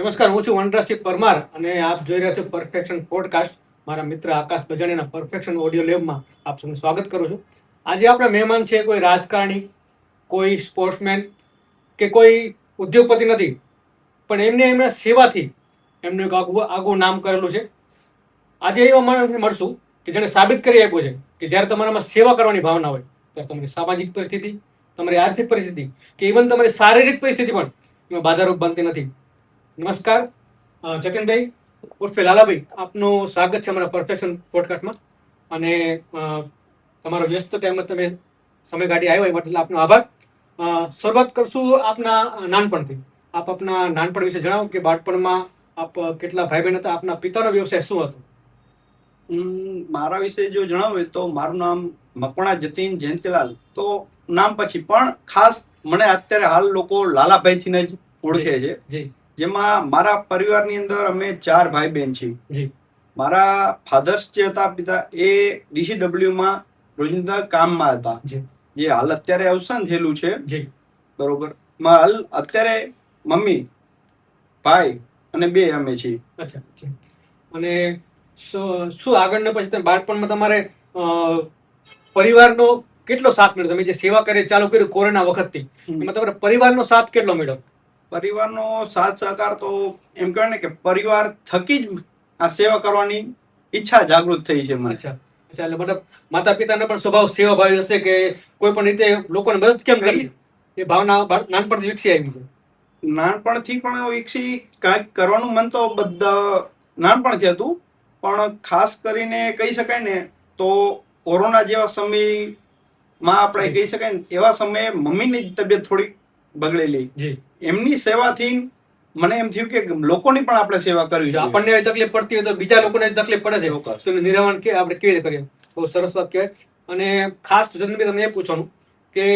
નમસ્કાર, હું છું વનરાજસિંહ પરમાર અને આપ જોઈ રહ્યા છો પરફેક્શન પોડકાસ્ટ. મારા મિત્ર આકાશ બજાણીના પરફેક્શન ઓડિયો લેબમાં આપ સૌનું સ્વાગત કરું છું. આજે આપણા મહેમાન છે કોઈ રાજકારણી, કોઈ સ્પોર્ટ્સમેન કે કોઈ ઉદ્યોગપતિ નથી, પણ એમના સેવાથી એમનું એક આગવું નામ કરેલું છે. આજે એવા માણસને મળશું કે જેણે સાબિત કરી આપ્યું છે કે જ્યારે તમારામાં સેવા કરવાની ભાવના હોય ત્યારે તમારી સામાજિક પરિસ્થિતિ, તમારી આર્થિક પરિસ્થિતિ કે ઇવન તમારી શારીરિક પરિસ્થિતિ પણ એમાં બાધારૂપ બનતી નથી. નમસ્કાર જતીનભાઈ ઉર્ફે લાલાભાઈ, આપનું સ્વાગત છે અમારા પરફેક્શન પોડકાસ્ટમાં. અને તમારો વ્યસ્ત ટાઈમમાં તમે સમય કાઢી આવ્યો એ માટે આપનો આભાર. શરૂઆત કરશું આપના નાનપણથી. આપ આપના નાનપણ વિશે જણાવો કે બાળપણમાં આપ કેટલા ભાઈ બહેન હતા, આપના પિતાનો વ્યવસાય શું હતો? મારા વિશે જો જણાવે તો મારું નામ મકવાણા જતીન જયંતિલાલ. તો નામ પછી પણ ખાસ મને અત્યારે હાલ લોકો લાલાભાઈ થી જ ઓળખે છે. જી જેમાં મારા પરિવારની અંદર અમે 4 ભાઈ બહેન છીએ. જી. મારા ફાધર્સ જે હતા પિતા એ DCW માં રોજિંદા કામમાં હતા. જી જે હાલ અત્યારે અવસાન થયેલું છે. જી. બરોબર. હાલ અત્યારે મમ્મી, ભાઈ અને 2 અમે છીએ. અચ્છા. અને શું આગળના પછી તમે બાળપણમાં તમારે પરિવારનો કેટલો સાથ મળ્યો? તમે જે સેવા કરી ચાલુ કર્યું કોરોના વખતથી, એમાં તમારા પરિવારનો સાથ કેટલો મળ્યો? પરિવારનો સાથ સહકાર તો એમ કહેવાય ને કે પરિવાર થકી જ આ સેવા કરવાની ઈચ્છા જાગૃત થઈ છે મને. અચ્છા, એટલે મતલબ માતા પિતાનો પણ સ્વભાવ સેવાભાવી હશે કે કોઈ પણ રીતે લોકોને મદદ કેમ કરી, એ ભાવના નાનપણથી વિકસી આવી છે? નાનપણથી પણ વિકસી કાંઈક કરવાનું મન તો બધા નાનપણથી હતું, પણ ખાસ કરીને કહી શકાય ને તો કોરોના જેવા સમયમાં આપણે કહી શકાય ને એવા સમયે મમ્મીની તબિયત થોડી બગડેલી. એમની સેવાથી મને એમ થયું કે લોકોની પણ આપણે સેવા કરવી જોઈએ. આપણને તકલીફ પડતી હોય તો બીજા લોકોને તકલીફ પડે છે, તો એનું નિરાકરણ કે આપણે કેવી રીતે કરીએ? બહુ સરસ વાત કહેવાય. અને ખાસ જનભાઈ તમને એ પૂછવાનું કે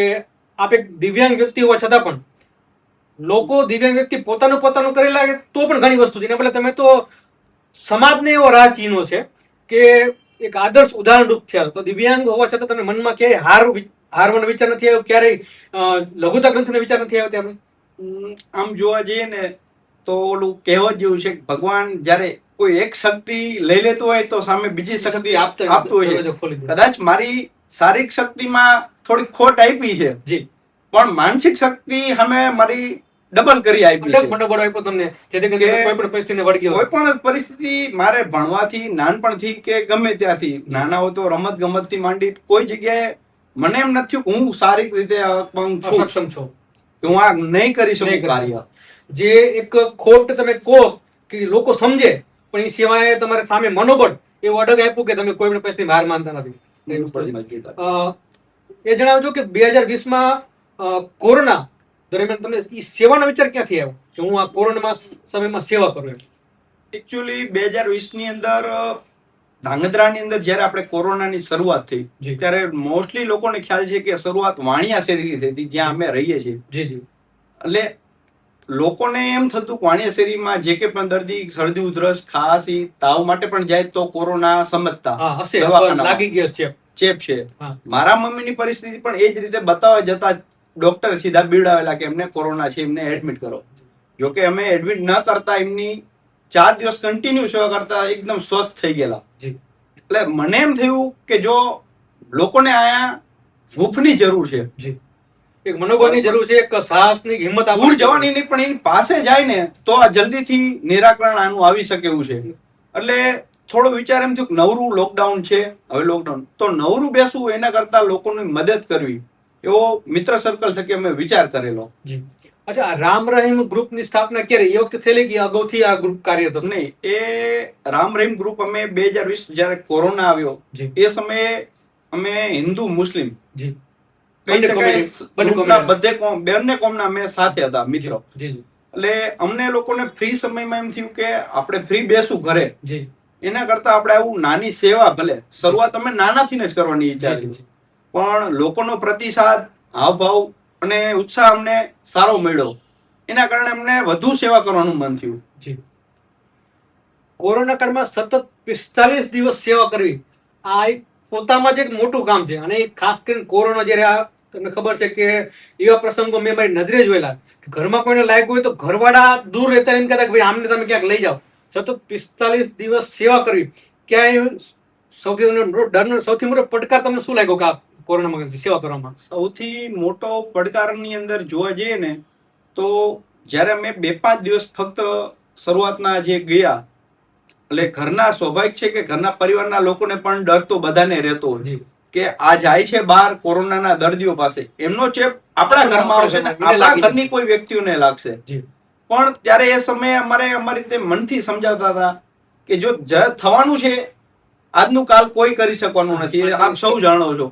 આપ એક દિવ્યાંગ વ્યક્તિ હોવા છતાં પણ લોકો દિવ્યાંગ વ્યક્તિ પોતાનું કરી લાગે તો પણ ઘણી વસ્તુ છે. એટલે તમે તો સમાજને એવો રાહ ચીનો છે કે એક આદર્શ ઉદાહરણ રૂપ થયા. તો દિવ્યાંગ હોવા છતાં તમે મનમાં ક્યારેય હારવાનો વિચાર નથી આવ્યો? ક્યારેય લઘુતા ગ્રંથનો વિચાર નથી આવ્યો ત્યાં? આમ જોવા જઈએ ને તો ઓલું કહેવત જેવું છે કે ભગવાન જ્યારે કોઈ એક શક્તિ લઈ લેતું હોય તો સામે બીજી શક્તિ આપતું હોય છે. કદાચ મારી શારીરિક શક્તિમાં થોડી ખોટ આપી છે, પણ માનસિક શક્તિ સામે મારી ડબલ કરી આપી છે. કોઈ પણ પરિસ્થિતિ મારે ભણવાથી નાનપણથી કે ગમે ત્યાંથી નાના હોય તો રમત ગમત થી માંડી કોઈ જગ્યાએ મને એમ નથી કે હું શારીરિક રીતે સક્ષમ છું કે હું આ નહીં કરી શકું કાર્ય. જે એક ખોટ તમે કહો કે લોકો સમજે, પણ એ સિવાય તમારે સામે મનોબળ એવું અડગ આપ્યું કે તમે કોઈ પણ પરિસ્થિતિ હાર માનતા નથી. એ જણાવજો કે 2020માં કોરોના દરમિયાન તમને એ સેવાનો વિચાર ક્યાંથી આવ્યો કે હું આ કોરોના સમયમાં સેવા કરું? એકચ્યુઅલી 2020 ની અંદર ધાંગધ્રાની અંદર જયારે આપણે કોરોનાની શરૂઆત થઈ ત્યારે મોસ્ટલી લોકોને ખ્યાલ છે કે શરૂઆત વાણિયા શેરીથી થઈ હતી, જ્યાં અમે રહીએ છીએ. એટલે લોકોને એમ થતું કે વાણિયા શેરીમાં જે કે પણ દર્દી શરદી ઉધરસ ખાંસી તાવ માટે પણ જાય તો કોરોના સમજતા લાગી ગયો ચેપ છે. મારા મમ્મીની પરિસ્થિતિ પણ એ જ રીતે બતાવવા જતા ડોક્ટર સીધા બીવડાવેલા કે એમને કોરોના છે, એમને એડમિટ કરો. જોકે અમે એડમિટ ન કરતા એમની 4 દિવસ કન્ટિન્યુ સેવા કરતા એકદમ સ્વસ્થ થઈ ગયેલા. એટલે મને એમ થયું કે જો લોકોને આયા હૂંફની જરૂર છે, એક મનોબળની જરૂર છે, એક સાહસની હિંમત દૂર જવાની નહીં પણ એની પાસે જાય ને તો આ જલ્દીથી નિરાકરણ આનું આવી શકે એવું છે. એટલે થોડો વિચાર એમ થયું કે નવરું લોકડાઉન છે, હવે લોકડાઉન તો નવરું બેસવું એના કરતા લોકોની મદદ કરવી એવો મિત્ર સર્કલ થકી અમે વિચાર કરેલો. અચ્છા, રામ રહીમ ગ્રુપની સ્થાપના ક્યારે એ વખતે થયેલી કે અગાઉથી આ ગ્રુપ કાર્યરત હતું? નહીં, એ રામ રહીમ ગ્રુપ અમે 2020 જયારે કોરોના આવ્યો એ સમયે અમે હિન્દુ મુસ્લિમ બંને કોમના અમે સાથે હતા મિત્રો. એટલે અમને લોકોને ફ્રી સમયમાં એમ થયું કે આપણે ફ્રી બેસું ઘરે, એના કરતા આપણે આવું નાની સેવા, ભલે શરૂઆત અમે નાનાથી જ કરવાની વિચારી, પણ લોકોનો પ્રતિસાદ, હાવભાવ અને ઉત્સાહ અમને સારો મળ્યો. એના કારણે અમને વધુ સેવા કરવાનું મન થયું. કોરોના કાળમાં સતત 45 દિવસ સેવા કરવી આ એક પોતામાં જ એક મોટું કામ છે. અને ખાસ કરીને કોરોના જયારે તમને ખબર છે કે એવા પ્રસંગો મેં મારી નજરે જોયેલા કે ઘરમાં કોઈને લાગ્યું હોય તો ઘરવાળા દૂર રહેતા એમ કહેતા કે ભાઈ આમને તમે ક્યાંક લઈ જાઓ. સતત 45 દિવસ સેવા કરવી, ક્યાંય સૌથી મોટો પડકાર તમને શું લાગ્યો કે આ કોરોનામાં સેવા કરવામાં? સૌથી મોટો પડકારની અંદર જોવા જઈએ ને તો જ્યારે અમે 2-5 દિવસ ફક્ત શરૂઆતના જે ગયા, એટલે ઘરના સ્વાભાવિક છે કે ઘરના પરિવારના લોકોને પણ ડર તો બધાને રહેતો હોય કે આ જાય છે બહાર કોરોનાના દર્દીઓ પાસે, એમનો ચેપ આપણા ઘરમાં આવશે ને આપણા ઘરની કોઈ વ્યક્તિઓને લાગશે. પણ ત્યારે એ સમયે અમારી રીતે મનથી સમજાવતા હતા કે જો થવાનું છે આજનું કાલ કોઈ કરી શકવાનું નથી, આપ સૌ જાણો છો.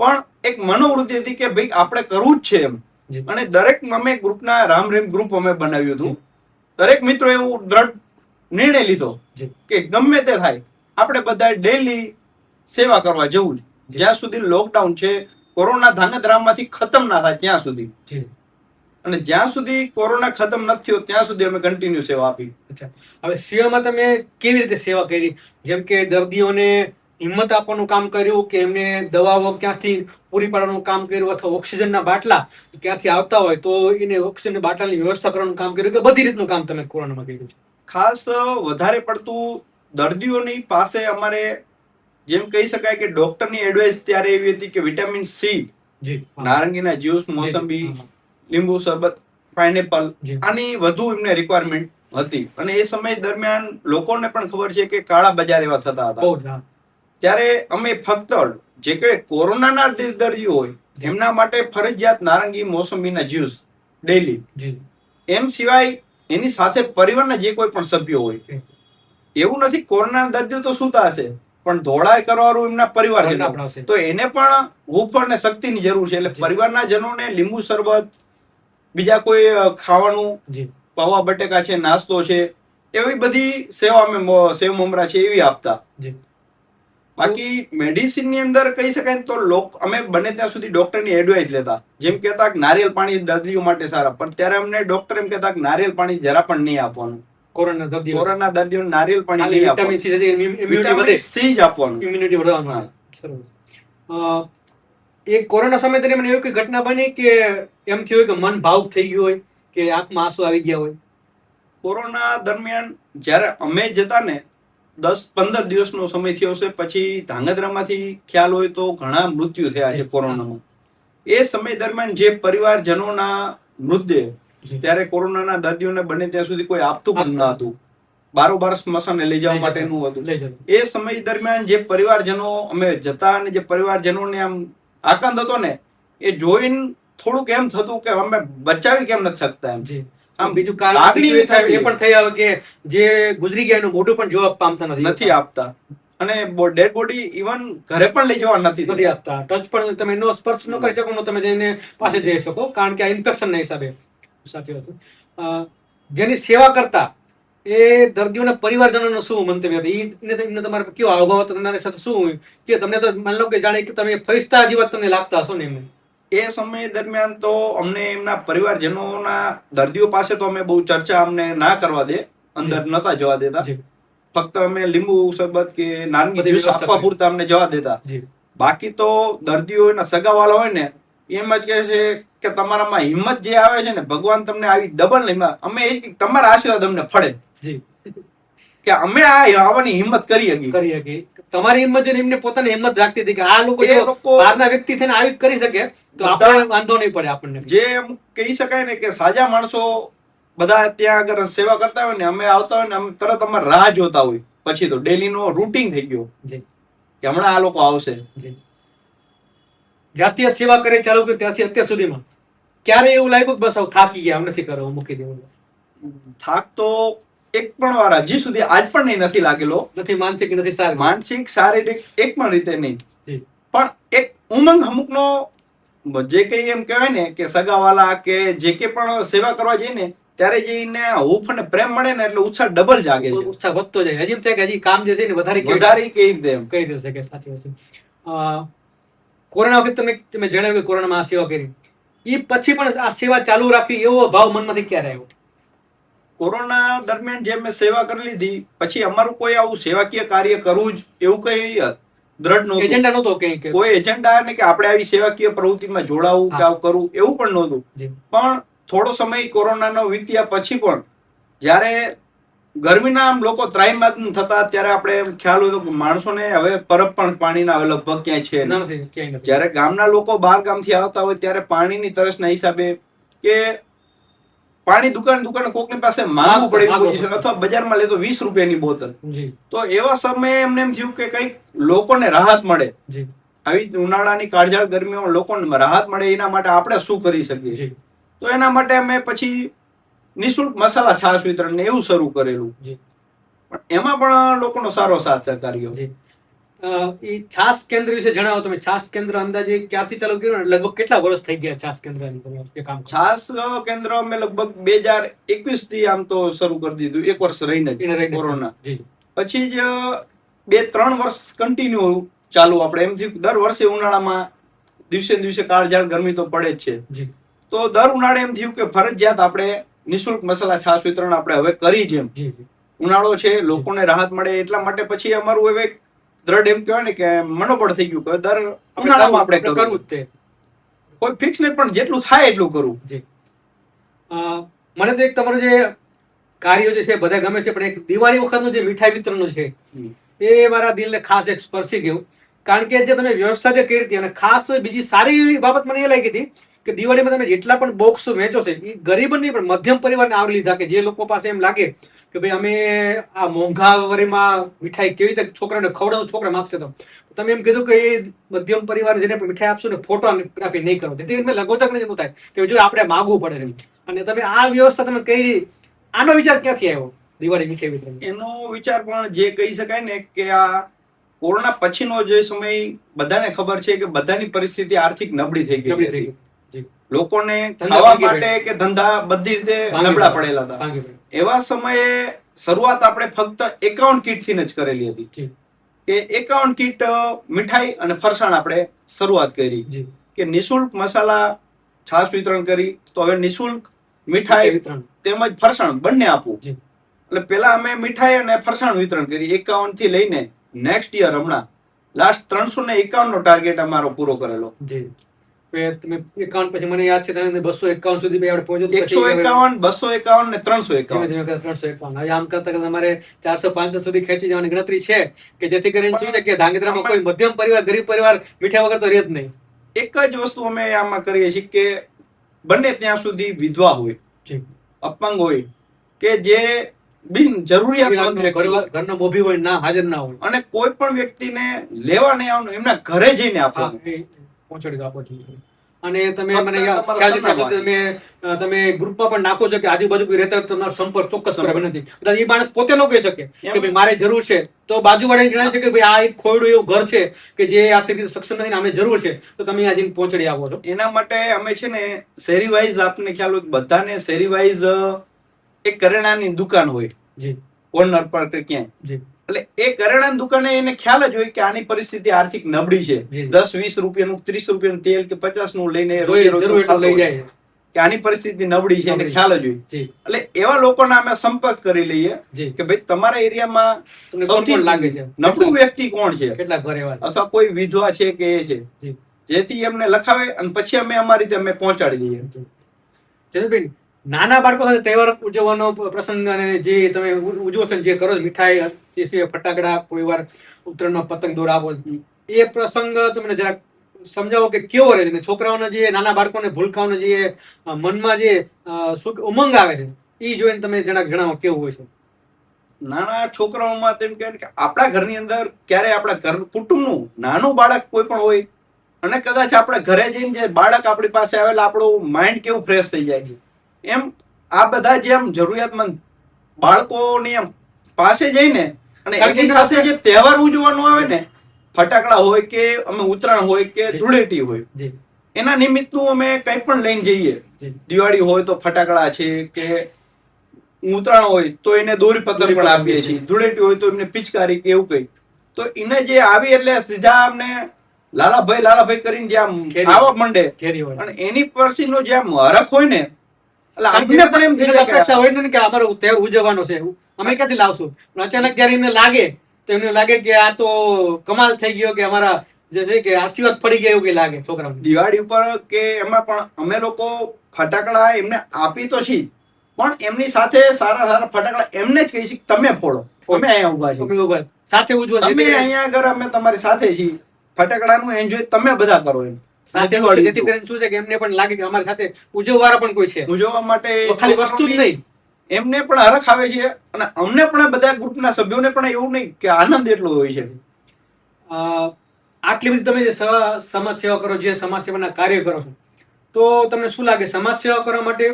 પણ એક મનોવૃત્તિ હતી કે ભાઈ આપણે કરવું જ છે એમ. અને દરેક અમે ગ્રુપના રામ રેમ ગ્રુપ અમે બનાવ્યું હતું. દરેક મિત્રો એવું દ્રઢ નિર્ણય લીધો કે ગમે તે થાય આપણે બધા ડેલી સેવા કરવા જવું જ, જ્યાં સુધી લોકડાઉન છે, કોરોના ધાંગધ્રામાંથી ખતમ ના થાય ત્યાં સુધી. અને જ્યાં સુધી કોરોના ખતમ નથી થયો ત્યાં સુધી અમે કન્ટિન્યુ સેવા આપી. હવે સેવામાં તમે કેવી રીતે સેવા કરી? જેમ કે દર્દીઓને હિંમત આપવાનું કામ કર્યું કે એમને દવાઓ ક્યાંથી પૂરી પાડવાનું કામ કર્યું, અથવા ઓક્સિજનના બાટલા ક્યાંથી આવતા હોય તો એને ઓક્સિજનના બાટલાની વ્યવસ્થા કરવાનું કામ કર્યું, કે બધી રીતનું કામ તમે કોરોનામાં કર્યું છે? ખાસ વધારે પડતું દર્દીઓની પાસે અમારે જેમ કહી શકાય કે ડોક્ટરની એડવાઇસ ત્યારે એવી હતી કે વિટામિન સી, નારંગીના જ્યુસ, મોસંબી, લીંબુ શરબત, પાઇનેપલ, આની વધુ એમને રિક્વાયરમેન્ટ હતી. અને એ સમય દરમિયાન લોકોને પણ ખબર છે કે કાળા બજાર એવા થતા હતા. ત્યારે અમે ફક્ત જે કે કોરોનાના દર્દીઓ હોય એમના માટે ફરજિયાત નારંગી, મોસંબીના જ્યુસ ડેલી, એમ સિવાય એની સાથે પરિવારના જે કોઈ પણ સભ્યો હોય, એવું નથી કોરોના દર્દીઓ તો સુતા હશે પણ ધોળાઈ કરવાનું એમના પરિવારજનો, તો એને પણ હૂંફ અને શક્તિની જરૂર છે. એટલે પરિવારના જનોને લીંબુ શરબત, બીજા કોઈ ખાવાનું, પૌવા બટેકા છે, નાસ્તો છે, એવી બધી સેવા અમે સેવ મમરા છે એવી આપતા. બાકી મેડિસિન ની અંદર કહી શકાય તો અમે બને ત્યાં સુધી ડોક્ટરની એડવાઇસ લેતા. જેમ કહેતા કે નારિયેળ પાણી દર્દીઓ માટે સારા, પણ ત્યારે અમને ડોક્ટર એમ કહેતા કે નારિયેળ પાણી જરા પણ નહીં આપવાનું. કોરોના દર્દીઓને નારિયેળ પાણી નહીં આપવાનું, વિટામિન સી જ આપવાનું, ઇમ્યુનિટી વધારવાનું. એ કોરોના સમય દરમિયાન એવી કોઈ ઘટના બની કે એમ થયું હોય કે મન ભાવુક થઈ ગયું હોય કે આંખમાં આંસુ આવી ગયા હોય? કોરોના દરમિયાન જ્યારે અમે જતા ને 10-15 દિવસનો સમય થયો છે, પછી ધાંગધ્રામાંથી ખ્યાલ હોય તો ઘણા મૃત્યુ થયા છે કોરોનામાં. એ સમય દરમિયાન જે પરિવારજનોના મૃતદેહ ત્યારે કોરોનાના દર્દીઓને બને ત્યાં સુધી કોઈ આપતું પણ ન હતું, બારોબાર સ્મશાને લઈ જવા માટેનું હતું. એ સમય દરમિયાન જે પરિવારજનો અમે જતા અને જે પરિવારજનોને આમ આનંદ હતો ને, એ જોઈને થોડુંક એમ થતું કે અમે બચાવી કેમ નથી શકતા એમ. આમ બીજું કારણ એ પણ થઈ આવે કે જે ગુજરી ગયા એનું મોઢું પણ જોવા પામતા નથી આપતા, અને ડેડ બોડી ઇવન ઘરે પણ લઈ જવા નથી આપતા. ટચ પણ તમે એનો સ્પર્શ ન કરી શકો, તમે જઈને પાસે જઈ શકો, કારણ કે આ ઇન્ફેક્શન ના હિસાબે. સાચી વાત. જેની સેવા કરતા એ દર્દીઓના પરિવારજનોનો શું મંતવ્ય હતું? તમારે કેવો અનુભવ હતો? તમારી સાથે શું હોય કે તમને તો માની લો કે જાણે કે તમે ફરિશ્તા જેવા તમને લાગતા હશો ને એમને? એ સમય દરમિયાન તો અમને એમના પરિવારજનોના દર્દીઓ પાસે તો અમે બહુ ચર્ચા અમને ના કરવા દે, અંદર નતા જવા દેતા. ફક્ત અમે લીંબુ શરબત કે નારંગી જ્યુસ આપવા પૂરતા અમને જવા દેતા. બાકી તો દર્દીઓ એના સગાવાળા હોય ને એમ જ કહે છે કે તમારામાં હિંમત જે આવે છે ને, ભગવાન તમને આવી ડબલ હિંમત, અમે એ તમારા આશીર્વાદ અમને ફળે કે અમે આ આવવાની હિંમત કરી હકી. તમારી હિંમત જોઈને એમને પોતાની હિંમત રાખતી હતી કે આ લોકો બહારના વ્યક્તિ થઈને આવી કરી શકે તો આપણે વાંધો નહીં પડે આપણને. જે કહી શકાય ને કે સાજા માણસો બધા ત્યાં આગળ સેવા કરતા હોય ને, અમે આવતા હોય ને, અમે તરત અમારે રાહ જોતા હોય. પછી તો ડેલી નો રૂટીન થઈ ગયો કે હમણાં આ લોકો આવશે. જ્યારથી સેવા કરે ચાલુ કર્યું ત્યાંથી અત્યાર સુધીમાં ક્યારે એવું લાગ્યું કે બસ હવે થાકી ગયા, નથી કરવું, મૂકી દેવું? થાક તો એક પણ વાર હજી સુધી આજ પણ નહીં નથી લાગેલો. નથી માનસિક, નથી માનસિક, શારીરિક એક પણ રીતે નહીં. પણ એક ઉમંગ અમુકનો જે કઈ એમ કહેવાય ને કે સગાવાલા કે જે કે પણ સેવા કરવા જઈએ ને ત્યારે જઈને હૂંફ અને પ્રેમ મળે ને એટલે ઉત્સાહ ડબલ જાગે છે, ઉત્સાહ વધતો જાય. હજી થાય કે હજી કામ જે છે ને વધારે કઈ રીતે એમ કહી દેશે કે સાચી વસ્તુ. કોરોના વખતે તમે જણાવ્યું કે કોરોનામાં આ સેવા કરી, એ પછી પણ આ સેવા ચાલુ રાખવી એવો ભાવ મનમાંથી ક્યારે આવ્યો? કોરોના દરમિયાન જે મેં સેવા કરી લીધી પછી અમારું કોઈ આવું સેવાકીય કાર્ય કરવું જ એવું કઈ દ્રઢ નહોતું. એજન્ડા નહોતો કે કોઈ એજન્ડા ને કે આપણે આવી સેવાકીય પ્રવૃત્તિમાં જોડાવું કે આવું કરવું એવું પણ નહોતું. પણ થોડો સમય કોરોનાનો વીત્યા પછી પણ જ્યારે ગરમીના આમ લોકો ત્રાહિમામ થતા ત્યારે આપણે ખ્યાલ હોય તો માણસોને હવે પરબ પણ પાણીના લગભગ ક્યાંય છે નહીં. જ્યારે ગામના લોકો બહાર ગામથી આવતા હોય ત્યારે પાણીની તરસના હિસાબે કે પાણી દુકાન કોકની પાસે માંગવું પડે એવી પોઝિશન, અથવા બજારમાં લે તો 20 રૂપિયાની બોતલ. તો એવા સમયે એમને એમ થયું કે કંઈક લોકોને રાહત મળે, આવી ઉનાળાની કાળઝાળ ગરમીમાં લોકોને રાહત મળે એના માટે આપણે શું કરી શકીએ. તો એના માટે અમે પછી નિઃશુલ્ક મસાલા છાશ વિતરણ ને એવું શરૂ કરેલું. પણ એમાં પણ લોકોનો સારો સાથ સહકાર રહ્યો. એ છાસ કેન્દ્ર વિશે જણાવો તમે. છાસ કેન્દ્ર અંદાજે ક્યારથી ચાલુ કર્યું, લગભગ કેટલા વર્ષ થઈ ગયા છાસ કેન્દ્ર કામ? છાસ કેન્દ્ર અમે લગભગ 2021 થી આમ તો શરૂ કરી દીધું, 1 વર્ષ રહીને કોરોના પછી જ 2-3 વર્ષ કન્ટિન્યુ ચાલુ. આપણે એમ થયું દર વર્ષે ઉનાળામાં દિવસે દિવસે કાળઝાળ ગરમી તો પડે જ છે, તો દર ઉનાળે એમ થયું કે ફરજિયાત આપણે નિઃશુલ્ક મસાલા છાશ વિતરણ આપણે હવે કરી. જેમ ઉનાળો છે, લોકોને રાહત મળે એટલા માટે પછી અમારું હવે દ્રઢ એમ કહેવાય ને કે મનોબળ થઈ ગયું કે દર ઉનાળામાં આપણે કરવું જ. કોઈ ફિક્સ નહીં, પણ જેટલું થાય એટલું કરવું. મને તો એક તમારું જે કાર્ય જે છે બધા ગમે છે, પણ એક દિવાળી વખતનું જે મીઠાઈ વિતરણનું છે એ મારા દિલને ખાસ એક સ્પર્શી ગયું. કારણ કે જે તમે વ્યવસ્થા જે કરી હતી, અને ખાસ બીજી સારી બાબત મને એ લાગી હતી કે દિવાળીમાં તમે જેટલા પણ બોક્સ વેચો છે એ ગરીબ નહીં પણ મધ્યમ પરિવારને આવરી લીધા. કે જે લોકો પાસે એમ લાગે કે ભાઈ અમે આ મોંઘાવારીમાં મીઠાઈ કેવી રીતે છોકરાને ખવડાવવું, છોકરા માગશે, તો તમે એમ કીધું કે એ મધ્યમ પરિવાર જેને મીઠાઈ આપશો ને ફોટોગ્રાફી નહીં કરો, જેથી મેં લગોતક નહીં થાય કે જો આપણે માગવું પડે. અને તમે આ વ્યવસ્થા તમે કરી, આનો વિચાર ક્યાંથી આવ્યો દિવાળી મીઠાઈ વિતરણ? એનો વિચાર પણ જે કહી શકાય ને કે આ કોરોના પછીનો જે સમય બધાને ખબર છે કે બધાની પરિસ્થિતિ આર્થિક નબળી થઈ ગઈ. લોકોને ખાવા માટે કે ધંધા બધી રીતે નબળા પડેલા હતા. એવા સમયે શરૂઆત આપણે ફક્ત 51 કીટ થી જ કરેલી હતી કે 51 કીટ મીઠાઈ અને ફરસાણ આપણે શરૂઆત કરી કે નિઃશુલ્ક મસાલા છાશ વિતરણ કરી. તો હવે નિઃશુલ્ક મીઠાઈ તેમજ ફરસાણ બંને આપવું. એટલે પેલા અમે મીઠાઈ અને ફરસાણ વિતરણ કરી 51 થી લઈને નેક્સ્ટ યર હમણાં લાસ્ટ 351 નો ટાર્ગેટ અમારો પૂરો કરેલો. તમે 51 પછી મને યાદ છે તમે 251 સુધી આપણે પહોંચ્યો. 151, 251 ને 351. 351 હવે આમ કરતા કરતા અમારે 400-500 સુધી ખેંચી જવાની ગણતરી છે કે જેથી કરીને શું છે કે ધાંગધ્રામાં કોઈ મધ્યમ પરિવાર, ગરીબ પરિવાર મીઠાઈ વગર તો રહે જ નહીં. એક જ વસ્તુ અમે આમાં કરીએ છીએ કે બને ત્યાં સુધી વિધવા હોય, અપંગ હોય કે જે બિન જરૂરિયાત ઘરનો મોભી હોય, ના હાજર ના હોય, અને કોઈ પણ વ્યક્તિને લેવા નહીં આવવાનું, એમના ઘરે જઈને આપવાનું, પહોંચાડી આપો. અને તમે મને ખ્યાલ છે તમે ગ્રુપમાં પણ નાખો છો કે આજુબાજુ કોઈ રહેતા તમારો સંપર્ક ચોક્કસ કરવા નથી. કદાચ એ માણસ પોતે ન કહી શકે કે ભાઈ મારે જરૂર છે, તો બાજુવાળાને જણાવી શકે કે ભાઈ આ એક ખોયડું એવું ઘર છે કે જે આર્થિક રીતે સક્ષમ નથી, અમને જરૂર છે, તો તમે આજે પહોંચાડી આપો છો. એના માટે અમે છે ને શેરી વાઇઝ, આપને ખ્યાલ હોય બધાને શેરી વાઇઝ એક કરિયાણાની દુકાન હોય કોર્નર પર કે ક્યાંય, એટલે એ કરિયાણાની દુકાને એને ખ્યાલ જ હોય કે આની પરિસ્થિતિ આર્થિક નબળી છે. 10-20 રૂપિયાનું, 30 રૂપિયાનું તેલ કે 50 નું લઈને લઈ જાય કે આની પરિસ્થિતિ નબળી છે, એને ખ્યાલ જ હોય. એટલે એવા લોકોના અમે સંપર્ક કરી લઈએ કે ભાઈ તમારા એરિયામાં સૌથી લાગે છે નબળું વ્યક્તિ કોણ છે, કેટલા ઘર એવા, અથવા કોઈ વિધવા છે કે એ છે, જેથી એમને લખાવે અને પછી અમે અમારી રીતે અમે પહોંચાડી દઈએ. નાના બાળકો સાથે તહેવાર ઉજવવાનો પ્રસંગ અને જે તમે ઉજવો છો, જે કરો છો, મીઠાઈ, જે સિવાય ફટાકડા, કોઈ વાર ઉત્તરાયણમાં પતંગ દોરાવો, એ પ્રસંગ તમને જરાક સમજાવો કે કેવો રહે છે? છોકરાઓને જે નાના બાળકોને ભૂલકાઓને જે મનમાં જે ઉમંગ આવે છે એ જોઈને તમે જરાક જણાવો કેવું હોય છે? નાના છોકરાઓમાં તેમ કહેવાય કે આપણા ઘરની અંદર ક્યારે આપણા ઘર કુટુંબનું નાનું બાળક કોઈ પણ હોય, અને કદાચ આપણા ઘરે જઈને જે બાળક આપણી પાસે આવેલા આપણું માઇન્ડ કેવું ફ્રેશ થઈ જાય છે. એમ આ બધા જે આમ જરૂરિયાતમંદ બાળકોની આમ પાસે જઈને અને એની સાથે જે તહેવાર ઉજવવાનો આવે ને, ફટાકડા હોય કે અમે ઉત્તરાયણ હોય કે ધૂળેટી હોય, એના નિમિત્તનું અમે કંઈ પણ લઈને જઈએ. દિવાળી હોય તો ફટાકડા છે, કે ઉત્તરાયણ હોય તો એને દોરી પતંગ પણ આપીએ છીએ, ધૂળેટી હોય તો એમને પિચકારી કે એવું કઈ. તો એને જે આવી એટલે સીધા અમને લાલાભાઈ કરીને જે આમ આવવા માંડે, અને એની પછીનો જે આમ હરખ હોય ને, એટલે આપણે પણ એમ થઈ જાય કે અમારો તહેવાર ઉજવવાનો છે, અમે ક્યાંથી લાવશું. અચાનક જયારે એમને લાગે તો એમને લાગે કે આ તો કમાલ થઈ ગયો, કે અમારા જે છે કે આશીર્વાદ પડી ગયા એવું કે લાગે છોકરાઓને. દિવાળી ઉપર કે એમાં પણ અમે લોકો ફટાકડા એમને આપી તો છીએ, પણ એમની સાથે સારા સારા ફટાકડા એમને જ કહી છીએ તમે ફોડો, અમે અહીંયા ઉભા છીએ, સાથે ઉજવો, તમે અહીંયા આગળ અમે તમારી સાથે છીએ, ફટાકડાનું એન્જોય તમે બધા કરો એમ સાથે. જેથી કરીને શું છે કે એમને પણ લાગે કે અમારી સાથે ઉજવવાળા પણ કોઈ છે, ઉજવવા માટે ખાલી વસ્તુ જ નહીં, એમને પણ હરખ આવે છે અને અમને પણ બધા ગ્રુપના સભ્યોને પણ એવું નહીં કે આનંદ એટલો હોય છે. આટલી બધી તમે જે સમાજ સેવા કરો, જે સમાજ સેવાના કાર્ય કરો છો, તો તમને શું લાગે સમાજ સેવા કરવા માટે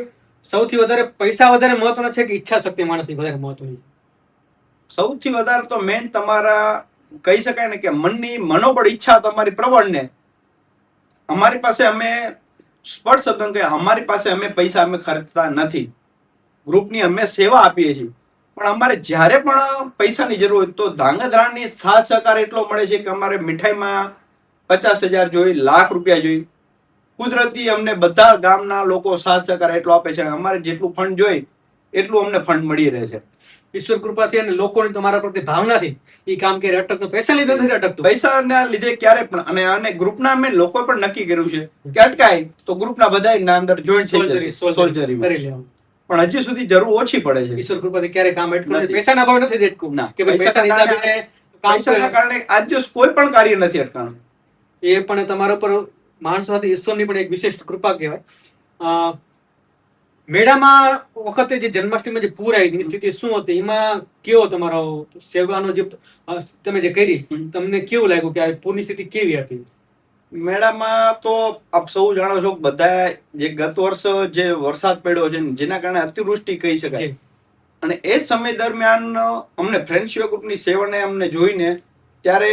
સૌથી વધારે પૈસા વધારે મહત્વના છે કે ઈચ્છા શક્તિ માણસની વધારે મહત્વની? સૌથી વધારે તો મેન તમારા કહી શકાય ને કે મનની મનોબળ, ઈચ્છા તમારી પ્રબળ ને. અમારી પાસે અમે સ્પષ્ટ શબ્દ કે અમારી પાસે અમે પૈસા અમે ખર્ચતા નથી, ગ્રુપની અમે સેવા આપીએ છીએ, પણ અમારે જ્યારે પણ પૈસાની જરૂર હોય તો ધાંગધ્રાની સાથ સહકાર એટલો મળે છે કે અમારે મીઠાઈમાં 50,000 જોઈ, ₹1,00,000 જોઈ, કુદરતી અમને બધા ગામના લોકો સાથ સહકાર એટલો આપે છે, અમારે જેટલું ફંડ જોઈ એટલું અમને ફંડ મળી રહે છે. ઈશ્વર કૃપાથી અને લોકોની તમારા પ્રત્યે ભાવનાથી એ કામ કે અટકતું, પૈસા લીધે નથી અટકતું, પૈસાના લીધે ક્યારે પણ. અને ગ્રુપના અમે લોકો પણ નક્કી કર્યું છે કે અટકાય તો ગ્રુપના બધા અંદર જોઈન્ટ થઈ જશે, સોલ્જરી કરી લેવાનું. પણ હજી સુધી જરૂર ઓછી પડે છે. ઈશ્વર કૃપાથી ક્યારે કામ અટકતું નથી, પૈસાના ભાવે નથી અટકતું કે ભાઈ પૈસાના હિસાબે પૈસાના કારણે આજ દિવસ કોઈ પણ કાર્ય નથી અટકાણું. એ પણ તમારા ઉપર માણસો સાથે ઈશ્વરની પણ એક વિશેષ કૃપા કહેવાય. મેળામાં વખતે જે જન્માષ્ટમીમાં જે પૂર આવી સ્થિતિ શું હતી, એમાં કેવો તમારો સેવાનો જે તમે જે કરી, તમને કેવું લાગ્યું કે આ પૂરની સ્થિતિ કેવી હતી? મેળામાં તો આપ સૌ જાણો છો બધા જે ગત વર્ષ જે વરસાદ પડ્યો છે જેના કારણે અતિવૃષ્ટિ કહી શકાય, અને એ સમય દરમિયાન અમને ફ્રેન્ડ્સ ગ્રુપની સેવાને અમને જોઈને ત્યારે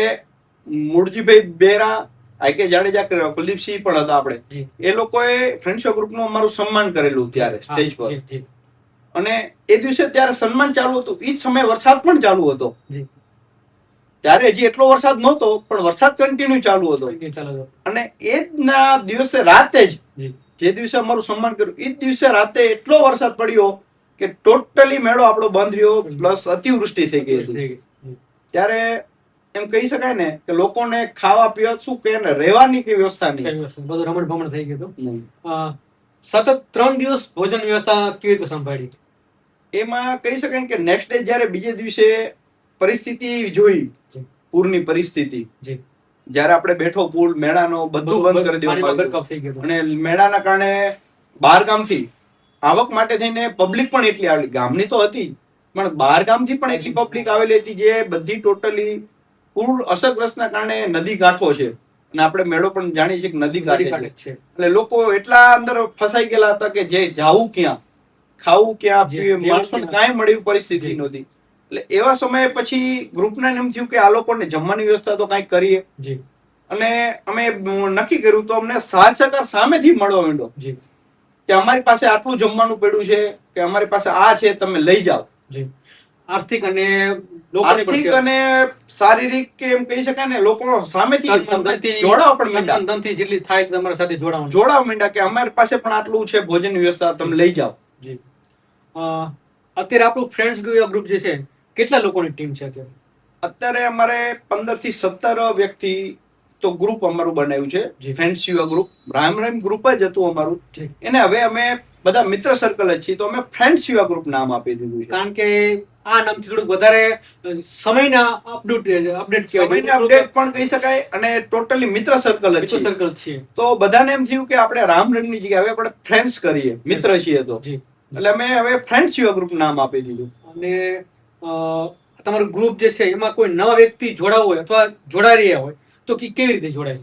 મૂળજીભાઈ બેરા, આઈ.કે. જાડેજા, કુલદીપસિંહ પણ હતા આપણે, એ લોકોએ ફ્રેન્ડ્સ ગ્રુપનું અમારું સન્માન કરેલું ત્યારે સ્ટેજ પર. અને એ દિવસે ત્યારે સન્માન ચાલુ હતું, એ જ સમયે વરસાદ પણ ચાલુ હતો. ત્યારે હજી એટલો વરસાદ નહોતો પણ વરસાદ કન્ટિન્યુ ચાલુ હતો. અને એ જ ના દિવસે રાતે જ જે દિવસે અમારું સન્માન કર્યું એ જ દિવસે રાતે એટલો વરસાદ પડ્યો કે ટોટલી મેળો આપણો બંધ રહ્યો, પ્લસ અતિવૃષ્ટિ થઈ ગઈ હતી. ત્યારે એમ કહી શકાય ને કે લોકોને ખાવા પીવા શું કે રહેવાની કઈ વ્યવસ્થા નહીં, બધું રમણ ભમણ થઈ ગયું. સતત 3 દિવસ ભોજન વ્યવસ્થા કેવી રીતે સંભાળી? એમાં કહી શકાય કે નેક્સ્ટ ડે જયારે બીજે દિવસે પરિસ્થિતિ જોઈ, પૂરની પરિસ્થિતિ, જયારે આપણે બેઠો પુલ મેળાનો બધું બંધ કરી દેવામાં, અને મેળાના કારણે બહાર ગામથી આવક માટે થઈને પબ્લિક પણ એટલી આવેલી, ગામની તો હતી પણ બહાર ગામથી પણ એટલી પબ્લિક આવેલી હતી જે બધી ટોટલી પૂર અસરગ્રસ્તના કારણે નદી કાંઠો છે, અને આપણે મેળો પણ જાણીએ છીએ કે નદી કાંઠે છે, એટલે લોકો એટલા અંદર ફસાઈ ગયેલા હતા કે જે જાવું ક્યાં, ખાવું ક્યાં, માણસોને કાંઈ મળ્યું પરિસ્થિતિ નહોતી. એટલે એવા સમયે પછી ગ્રુપના એમ થયું કે આ લોકોને જમવાની વ્યવસ્થા તો કાંઈક કરીએ, અને અમે નક્કી કર્યું તો અમને સાથ સહકાર સામેથી મળવા માંડ્યો કે અમારી પાસે આટલું જમવાનું પડ્યું છે કે અમારી પાસે આ છે, તમે લઈ જાઓ. આર્થિક અને શારીરિક કે એમ કહી શકાય ને, લોકો સામેથી જોડાવા પણ માંડ્યા, જેટલી થાય તમારા સાથે જોડાવા માંડ્યા કે અમારી પાસે પણ આટલું છે ભોજનની વ્યવસ્થા, તમે લઈ જાઓ. અત્યારે આપણું ફ્રેન્ડ્સ ગ્રુપ જે છે, કેટલા લોકોની ટીમ છે અત્યારે? અત્યારે અમારે 15 થી 17 વ્યક્તિ તો ગ્રુપ અમારું બનાવ્યું છે, ફ્રેન્ડ્સ યુવા ગ્રુપ. રામ ગ્રુપ જ હતું અમારું, એને હવે અમે બધા મિત્ર સર્કલ જ છીએ તો અમે ફ્રેન્ડ્સ યુવા ગ્રુપ નામ આપી દીધું છે. કારણ કે આ નામથી થોડુંક વધારે સમયના અપડેટ પણ કહી શકાય, અને ટોટલી મિત્ર સર્કલ જ છે. તો બધાને એમ થયું કે આપણે રામની જગ્યાએ હવે આપણે ફ્રેન્ડ્સ કરીએ, મિત્ર છીએ તો, એટલે અમે હવે ફ્રેન્ડ્સ યુવા ગ્રુપ નામ આપી દીધું. અને તમારું ગ્રુપ જે છે એમાં કોઈ નવા વ્યક્તિ જોડાવું હોય અથવા જોડાઈ રહ્યા હોય તો કેવી રીતે જોડાય?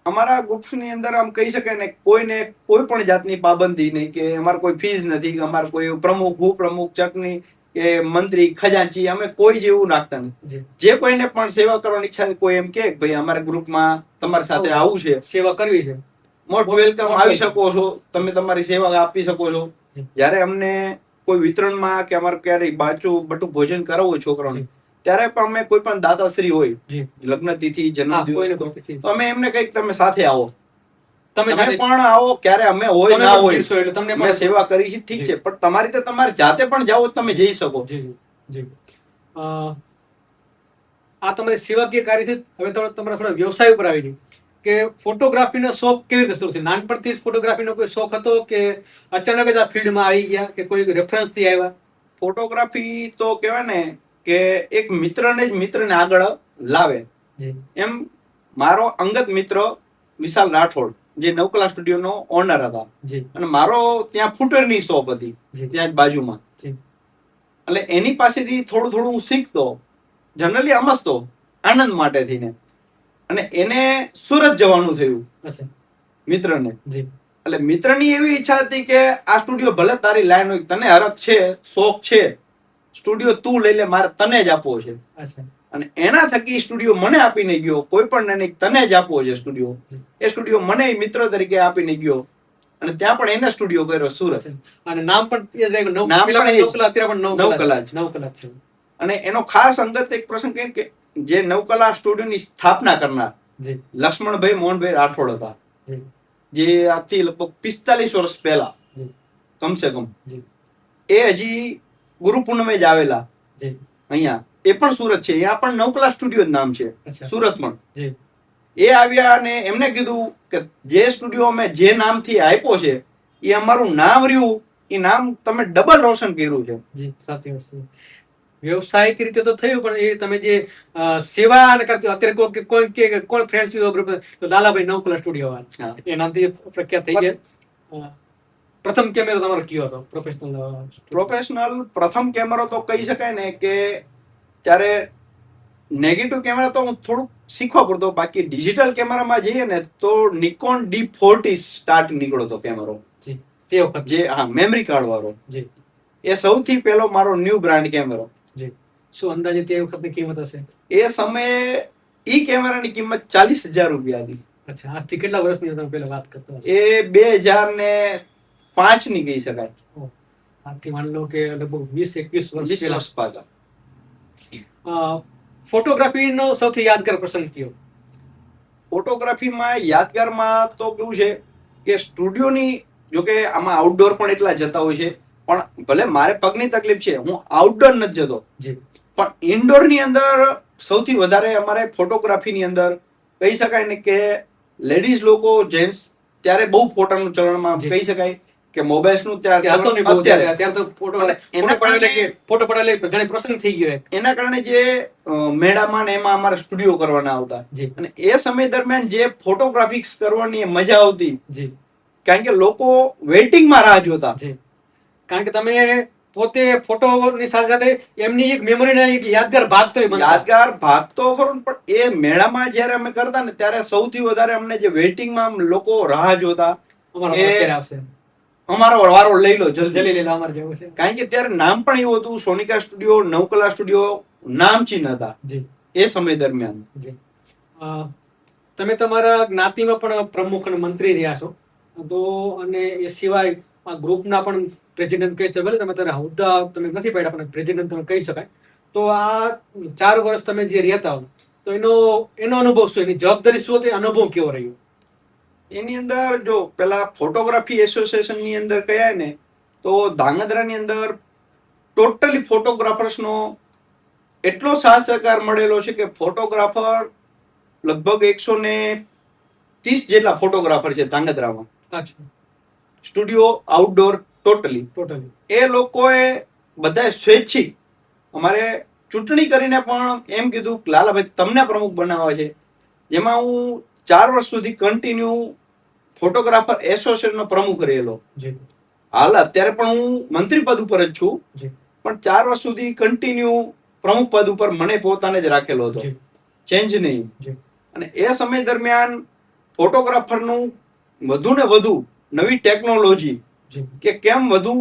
અમારા ગ્રુપની અંદર આમ કહી શકાય ને, કોઈને કોઈ પણ જાતની પાબંદી નહીં કે અમારે કોઈ ફીસ નથી કે અમારે કોઈ પ્રમુખ, ઉપપ્રમુખ, ચટણી કે મંત્રી, ખજાનચી અમે કોઈ જેવું નાખતા નથી. જે કોઈને પણ સેવા કરવાની ઈચ્છા, કોઈ એમ કે ભાઈ અમારા ગ્રુપમાં તમારી સાથે આવું છે, સેવા કરવી છે, મોસ્ટ વેલકમ, આવી શકો છો, તમે તમારી સેવા આપી શકો છો. જયારે અમને કોઈ વિતરણમાં કે અમારે ક્યારેય બટું ભોજન કરાવવું હોય છોકરાઓને, ત્યારે પણ અમે કોઈ પણ દાતાશ્રી હોય, લગ્ન તિથિ, જન્મદિવસ, તો અમે એમને કઈક તમે સાથે આવો, તમે પણ આવો, ક્યારે અમે હોય ના હોય તમને અમે સેવા કરી છે, ઠીક છે, પણ તમારી તો તમારે જાતે પણ જાઓ તમે જઈ શકો. આ તમારી સેવાકીય કાર્યથી હવે તમારા થોડા વ્યવસાય ઉપર આવી ગયું કે ફોટોગ્રાફીનો શોખ કેવી રીતે શરૂ થયો? નાનપણથી જ ફોટોગ્રાફીનો કોઈ શોખ હતો કે અચાનક જ આ ફિલ્ડમાં આવી ગયા કે કોઈ રેફરન્સથી આવ્યા? ફોટોગ્રાફી તો કહેવાય ને કે એક મિત્રને આગળ લાવે. એમ મારો અંગત મિત્ર વિશાલ રાઠોડ જે નવકલા સ્ટુડિયોનો ઓનર હતા, અને મારો ત્યાં ફૂટરની શોપ હતી ત્યાં જ બાજુમાં, એટલે એની પાસેથી થોડું થોડું હું શીખતો, જનરલી સમજતો આનંદ માટે થઈને. અને એને સુરત જવાનું થયું મિત્રને, એટલે મિત્રની એવી ઈચ્છા હતી કે આ સ્ટુડિયો ભલે તારી લાઈન હોય, તને હરખ છે, શોખ છે, સ્ટુડિયો તું લઈ લે, મારે તને જ આપવો છે. અને એના થકી સ્ટુડિયો મને આપીને ગયો. કોઈ પણ નહીં, તને જ આપવો છે સ્ટુડિયો. એ સ્ટુડિયો મને મિત્ર તરીકે આપીને ગયો, અને ત્યાં પણ એને સ્ટુડિયો કર્યો સુરત. અને નામ પણ એ જ રાખ્યું, નવકલા છે. અને એનો ખાસ અંગત એક પ્રસંગ કે જે નવકલા સ્ટુડિયોની સ્થાપના કરનાર લક્ષ્મણભાઈ મોહનભાઈ રાઠોડ હતા, જે આજથી લગભગ 45 વર્ષ પહેલા કમસે કમ, એ હજી ગુરુ પૂનમે જ આવેલા અહીંયા. એ પણ સુરત છે, અહીંયા પણ નવકલા સ્ટુડિયો જ નામ છે સુરત પણ. એ આવ્યા અને એમને કીધું કે જે સ્ટુડિયો અમે જે નામથી આપ્યો છે એ અમારું નામ રહ્યું, એ નામ તમે ડબલ રોશન કર્યું છે. સાચી વસ્તુ. વ્યવસાયિક રીતે તો થયું, પણ એ તમે જે સેવા કરતી, અત્યારે કોઈ કોણ ફ્રેન્ડ્સ ગ્રુપ તો લાલાભાઈ નવકલા સ્ટુડિયો વાળા, એ નામથી પ્રખ્યાત થઈ ગયા. પ્રથમ કેમેરો તમારો કયો હતો પ્રોફેશનલ? પ્રથમ કેમેરો તો કહી શકાય ને કે ત્યારે નેગેટિવ કેમેરા તો હું થોડુંક શીખવા પડતો, બાકી ડિજિટલ કેમેરામાં જઈએ ને તો નિકોન D40 સ્ટાર્ટ નીકળ્યો હતો કેમેરો તે વખત, જે મેમરી કાર્ડ વાળો. એ સૌથી પહેલો મારો ન્યૂ બ્રાન્ડ કેમેરો. શું અંદાજે તે વખતની કિંમત હશે? એ સમયે ઈ કેમેરાની કિંમત 40,000 રૂપિયા હતી. અચ્છા, આજથી કેટલા વર્ષની તમે પહેલા વાત કરતા હશો? એ 2005 ની કહી શકાય. આજથી માની લો કે લગભગ 20-21 વર્ષ પહેલા. ફોટોગ્રાફીનો સૌથી યાદગાર પ્રસંગ કયો? ફોટોગ્રાફીમાં યાદગારમાં તો કેવું છે કે સ્ટુડિયોની, જો કે આમાં આઉટડોર પણ એટલા જતા હોય છે, પણ ભલે મારે પગની તકલીફ છે, હું આઉટડોર નથી જતો, પણ ઇન્ડોર ની અંદર સૌથી વધારે અમારે ફોટોગ્રાફીની અંદર કહી શકાય ને કે લેડીઝ લોકો, જેન્ટ્સ ત્યારે બહુ ફોટાનું ચલણમાં કહી શકાય કે મોબાઈલ્સ નું ફોટો પડાલે ઘણી પ્રસંગ થઈ ગયો. એના કારણે જે મેળામાં ને એમાં અમારે સ્ટુડિયો કરવાના આવતા, અને એ સમય દરમિયાન જે ફોટોગ્રાફિક્સ કરવાની મજા આવતી, કારણ કે લોકો વેઇટિંગમાં રાહ જોતા. કારણ કે તમે પોતે ફોટોની સાથે સાથે એમની એક મેમરીના એક યાદગાર ભાગ તો ખરો, પણ એ મેળામાં જયારે અમે કરતા ને ત્યારે સૌથી વધારે અમને જે વેઇટિંગમાં લોકો રાહ જોતા, અમારો વારો લઈ લો, જલ્દી લઈ લો અમારે જેવું છે. કારણ કે ત્યારે નામ પણ એવું હતું, સોનિકા સ્ટુડિયો, નવકલા સ્ટુડિયો નામચીન હતા એ સમય દરમિયાન. તમે તમારા જ્ઞાતિમાં પણ પ્રમુખ અને મંત્રી રહ્યા છો, તો અને એ સિવાય આ ગ્રુપના પણ પ્રેસિડેન્ટ કહી શકો, તમે તારા હોદ્દા તમે નથી પાડ્યા પણ પ્રેસિડેન્ટ તમે કહી શકાય. તો આ 4 વર્ષ તમે જે રહેતા હો, તો એનો અનુભવ શું, એની જવાબદારી શું હતી, અનુભવ કેવો રહ્યો? એની અંદર જો પેલા ફોટોગ્રાફી એસોસિએશન ની અંદર કહેવાય ને તો ધાંગધ્રાની અંદર ટોટલી ફોટોગ્રાફર્સનો એટલો સાથ સહકાર મળેલો છે કે ફોટોગ્રાફર લગભગ 130 જેટલા ફોટોગ્રાફર છે ધાંગધ્રામાં. Studio outdoor totally. એ લોકોએ બધા સ્વૈચ્છિક અમારે ચૂંટણી કરીને પણ એમ કીધું કે લાલાભાઈ તમને પ્રમુખ બનાવવા છે, જેમાં હું 4 વર્ષ સુધી કન્ટિન્યુ ફોટોગ્રાફર એસોસિએશનનો પ્રમુખ રહેલો. હાલ અત્યારે પણ હું મંત્રી પદ ઉપર જ છું, પણ 4 વર્ષ સુધી કન્ટિન્યુ પ્રમુખ પદ ઉપર મને પોતાને જ રાખેલો હતો, ચેન્જ નહીં. અને એ સમય દરમિયાન ફોટોગ્રાફરનું વધુ ને વધુ નવી ટેકનોલોજી, કે કેમ વધુ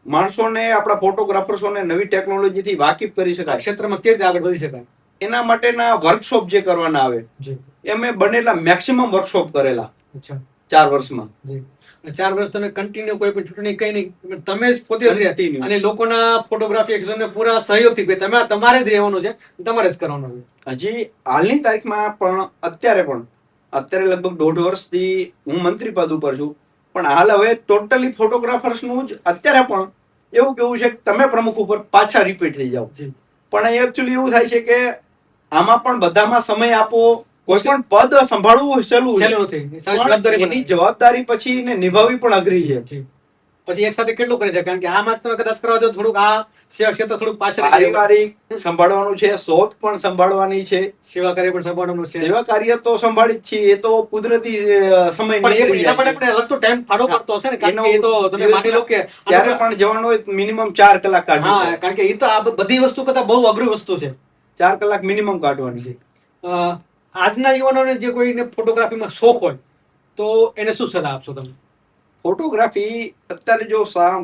માણસોને, આપણા ફોટોગ્રાફર્સોને નવી ટેકનોલોજીથી વાકેફ કરી શકાય, ક્ષેત્રમાં કેવી રીતે આગળ વધી શકાય, એના માટેના વર્કશોપ જે કરવાના આવે એ મેં બનેલા મેક્સિમમ વર્કશોપ કરેલા 4 વર્ષમાં. 4 વર્ષ તમે કન્ટિન્યુ કોઈ પણ ચૂંટણી કઈ નહીં, તમે જ પોતે જ રહ્યા અને લોકોના ફોટોગ્રાફી એક્શનને પૂરા સહયોગથી તમારે જ રહેવાનું છે, તમારે જ કરવાનું છે. હજી હાલની તારીખમાં પણ અત્યારે લગભગ 1.5 વર્ષથી હું મંત્રી પદ ઉપર છું, પણ હાલ હવે ટોટલી ફોટોગ્રાફર્સનું જ અત્યારે પણ એવું કેવું છે કે તમે પ્રમુખ ઉપર પાછા રિપીટ થઈ જાઓ. પણ એકચ્યુઅલી એવું થાય છે કે આમાં પણ બધામાં સમય આપો. કોઈ પણ પદ સંભાળવું સહેલું છે, સહેલું નથી. પણ એની જવાબદારી પછી એને નિભાવવી પણ અઘરી છે. પછી એક સાથે કેટલું કરે છે, કારણ કે આમાં તમે કદાચ કરવા જો થોડુંક આ સેવા ક્ષેત્ર થોડુંક પાછળ પારિવારિક સંભાળવાનું છે, શોખ પણ સંભાળવાની છે, સેવા કાર્ય પણ સંભાળવાનું છે. સેવા કાર્ય તો સંભાળી જ છીએ, એ તો કુદરતી સમય પણ એના માટે આપણે અલગ તો ટાઈમ ફાળો પડતો હશે ને, કારણ કે એ તો તમે માની લો કે ક્યારે પણ જવાનું હોય મિનિમમ 4 કલાક કાઢવી. હા, કારણ કે એ તો આ બધી વસ્તુ કરતા બહુ અઘરી વસ્તુ છે. 4 કલાક મિનિમમ કાઢવાની છે. આજના યુવાનોને જે કોઈને ફોટોગ્રાફીમાં શોખ હોય તો એને શું સલાહ આપશો તમે? ફોટોગ્રાફી અત્યારે જો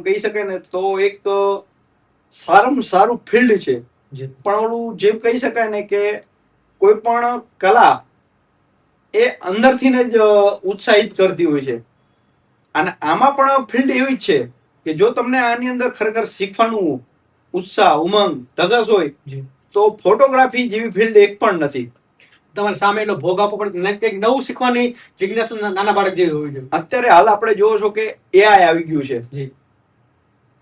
કહી શકાય ને તો એક સારામાં સારું ફિલ્ડ છે. પણ ઓલું જેમ કહી શકાય ને કે કોઈ પણ કલા એ અંદરથી જ ઉત્સાહિત કરતી હોય છે, અને આમાં પણ ફિલ્ડ એવી જ છે કે જો તમને આની અંદર ખરેખર શીખવાનું ઉત્સાહ, ઉમંગ, ધગસ હોય તો ફોટોગ્રાફી જેવી ફિલ્ડ એક પણ નથી. તમારે સામે એટલો ભોગ આપવો પડે, કંઈક નવું શીખવાની જિજ્ઞાસા નાના બાળક જેવી હોવી જોઈએ. અત્યારે હાલ આપણે જોવો છો કે એઆઈ આવી ગયું છે.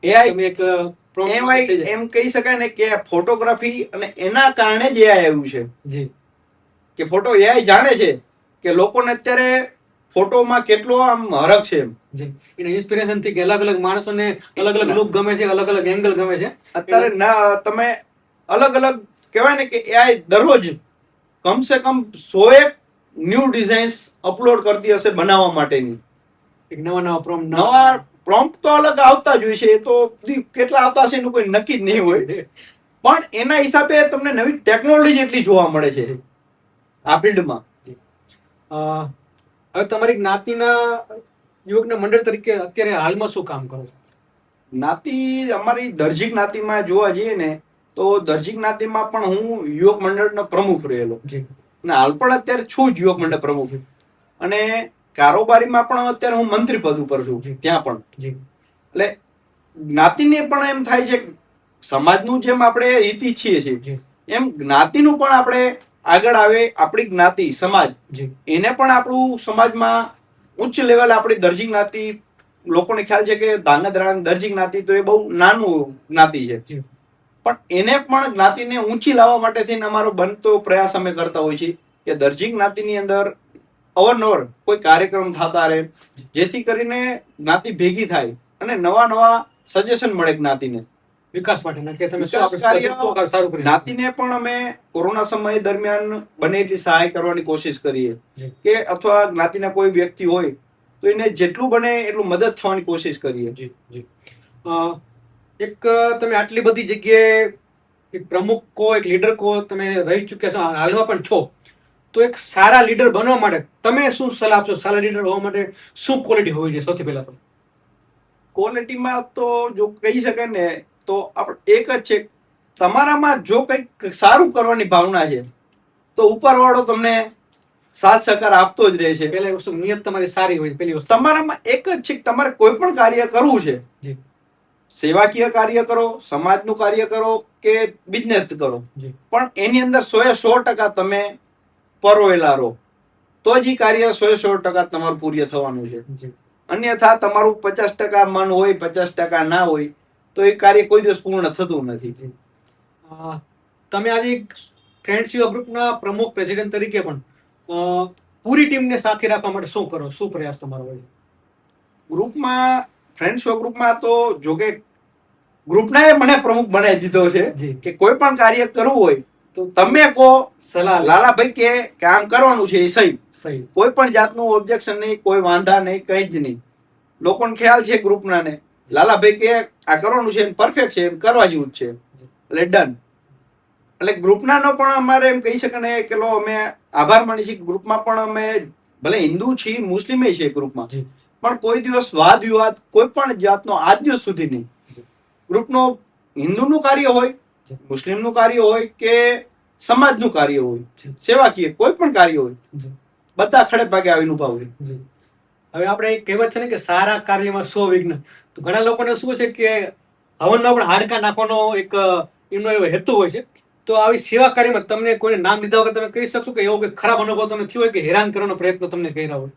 એઆઈ એમ કહી શકાય ને કે ફોટોગ્રાફી અને એના કારણે જ એઆઈ આવ્યું છે. કે ફોટો એઆઈ જાણે છે કે લોકોને અત્યારે ફોટોમાં કેટલો આમ હરખ છે. એને ઇન્સ્પિરેશન થી કે અલગ અલગ માણસોને અલગ અલગ લુક ગમે છે, અલગ અલગ એંગલ ગમે છે. અત્યારે તમે અલગ અલગ કહેવાય ને કે એઆઈ દરરોજ કમસે કમ 100 ન્યૂ ડિઝાઇન્સ અપલોડ કરતી હશે બનાવવા માટેની. નવા પ્રોમ્પ્ટ તો અલગ આવતા જ હોય છે, એ તો કેટલા આવતા હશે એનું કોઈ નક્કી જ નહીં હોય, પણ એના હિસાબે તમને નવી ટેકનોલોજી એટલી જોવા મળે છે આ ફિલ્ડમાં. હવે તમારી જ્ઞાતિના યુવકના મંડળ તરીકે અત્યારે હાલમાં શું કામ કરો છો? જ્ઞાતિ અમારી દરજી જ્ઞાતિમાં જોવા જઈએ ને તો દરજી જ્ઞાતિમાં પણ હું યુવક મંડળનો પ્રમુખ રહેલો, અને હાલ પણ અત્યારે છું જ યુવક મંડળ પ્રમુખ, અને કારોબારીમાં પણ અત્યારે હું મંત્રી પદ ઉપર છું ત્યાં પણ. એટલે જ્ઞાતિને પણ એમ થાય છે સમાજનું જેમ આપણે હિત ઈચ્છીએ છીએ એમ જ્ઞાતિનું પણ આપણે આગળ આવે, આપણી જ્ઞાતિ સમાજ એને પણ આપણું સમાજમાં ઉચ્ચ લેવલે આપણી દરજી જ્ઞાતિ, લોકોને ખ્યાલ છે કે ધાંગધ્રા દરજી જ્ઞાતિ તો એ બહુ નાનું જ્ઞાતિ છે, પણ એને પણ જ્ઞાતિને ઊંચી લાવવા માટે થઈને અમારો બનતો પ્રયાસ અમે કરતા હોય છીએ કે દરજી જ્ઞાતિની અંદર અવારનવાર કોઈ કાર્યક્રમ થતા રહે, જેથી કરીને જ્ઞાતિ ભેગી થાય અને નવા નવા સજેશન મળે જ્ઞાતિને વિકાસ માટે. જ્ઞાતિને પણ અમે કોરોના સમય દરમિયાન બને એટલી સહાય કરવાની કોશિશ કરીએ, કે અથવા જ્ઞાતિના કોઈ વ્યક્તિ હોય તો એને જેટલું બને એટલું મદદ થવાની કોશિશ કરીએ. એક તમે આટલી બધી જગ્યાએ એક પ્રમુખ કો, એક લીડર કો તમે રહી ચૂક્યા છો, હાલમાં પણ છો, તો એક સારા લીડર બનવા માટે તમે શું સલાહ આપશો? સારા લીડર હોવા માટે શું ક્વોલિટી હોવી જોઈએ? સૌથી પહેલા તો ક્વોલિટીમાં તો જો કહી શકાય ને તો આપણે એક જ છે, તમારામાં જો કંઈક સારું કરવાની ભાવના છે તો ઉપરવાળો તમને સાથ સહકાર આપતો જ રહે છે. પહેલી વસ્તુ નિયત તમારી સારી હોય. પહેલી વસ્તુ તમારામાં એક જ છે, તમારે કોઈ પણ કાર્ય કરવું છે, સેવાકીય કાર્ય કરો, સમાજનું કાર્ય કરો કે બિઝનેસ કરો, પણ એની અંદર 100% તમે પરોયેલા રહો તો જ એ કાર્ય 100% તમારું પૂર્ય થવાનું છે. અન્યથા તમારું 50% મન હોય, 50% ના હોય તો એ કાર્ય કોઈ દિવસ પૂર્ણ થતું નથી. તમે આજે ફ્રેન્ડ્સ યુવા ગ્રુપના પ્રમુખ, પ્રેસિડેન્ટ તરીકે પણ પૂરી ટીમને સાથે રાખવા માટે શું કરો, શું પ્રયાસ તમારો હોય? ગ્રુપમાં, ફ્રેન્ડ્સ યુવા ગ્રુપમાં તો જોકે ગ્રુપના મને પ્રમુખ બનાવી દીધો છે કે કોઈ પણ કાર્ય કરવું હોય તો તમે કહો, સલાહ લાલાભાઈ કે આમ કરવાનું છે, એ સહી, કોઈ પણ જાતનું ઓબ્જેક્શન નહીં, કોઈ વાંધા નહીં, કઈ જ નહીં. લોકોને ખ્યાલ છે ગ્રુપના ને લાલાભાઈ કે આ કરવાનું છે, પરફેક્ટ છે, કરવા જેવું જ છે, એટલે ડન. એટલે ગ્રુપના નો પણ અમારે એમ કહી શકાય કે અમે આભાર માની છીએ. ગ્રુપમાં પણ અમે ભલે હિન્દુ છીએ, મુસ્લિમે છીએ ગ્રુપમાં, પણ કોઈ દિવસ વાદ વિવાદ કોઈ પણ જાતનો આજ દિવસ સુધી નહીં. ગ્રુપનો હિન્દુનું કાર્ય હોય, મુસ્લિમનું કાર્ય હોય કે સમાજનું કાર્ય હોય, સેવાકીય કોઈ પણ કાર્ય હોય, બધા ખડે ભાગે આવીને ઉભા હોય. હવે આપણે એક કહેવત છે ને કે સારા કાર્યમાં 100 વિઘ્ન. તો ઘણા લોકોને શું છે કે હવનમાં પણ હાડકા નાખવાનો એક એમનો એવો હેતુ હોય છે. તો આવી સેવા કાર્યમાં તમને કોઈને નામ લીધા વગર તમે કહી શકશો કે એવો કોઈ ખરાબ અનુભવ તમને થયો હોય કે હેરાન કરવાનો પ્રયત્ન તમને કર્યા હોય?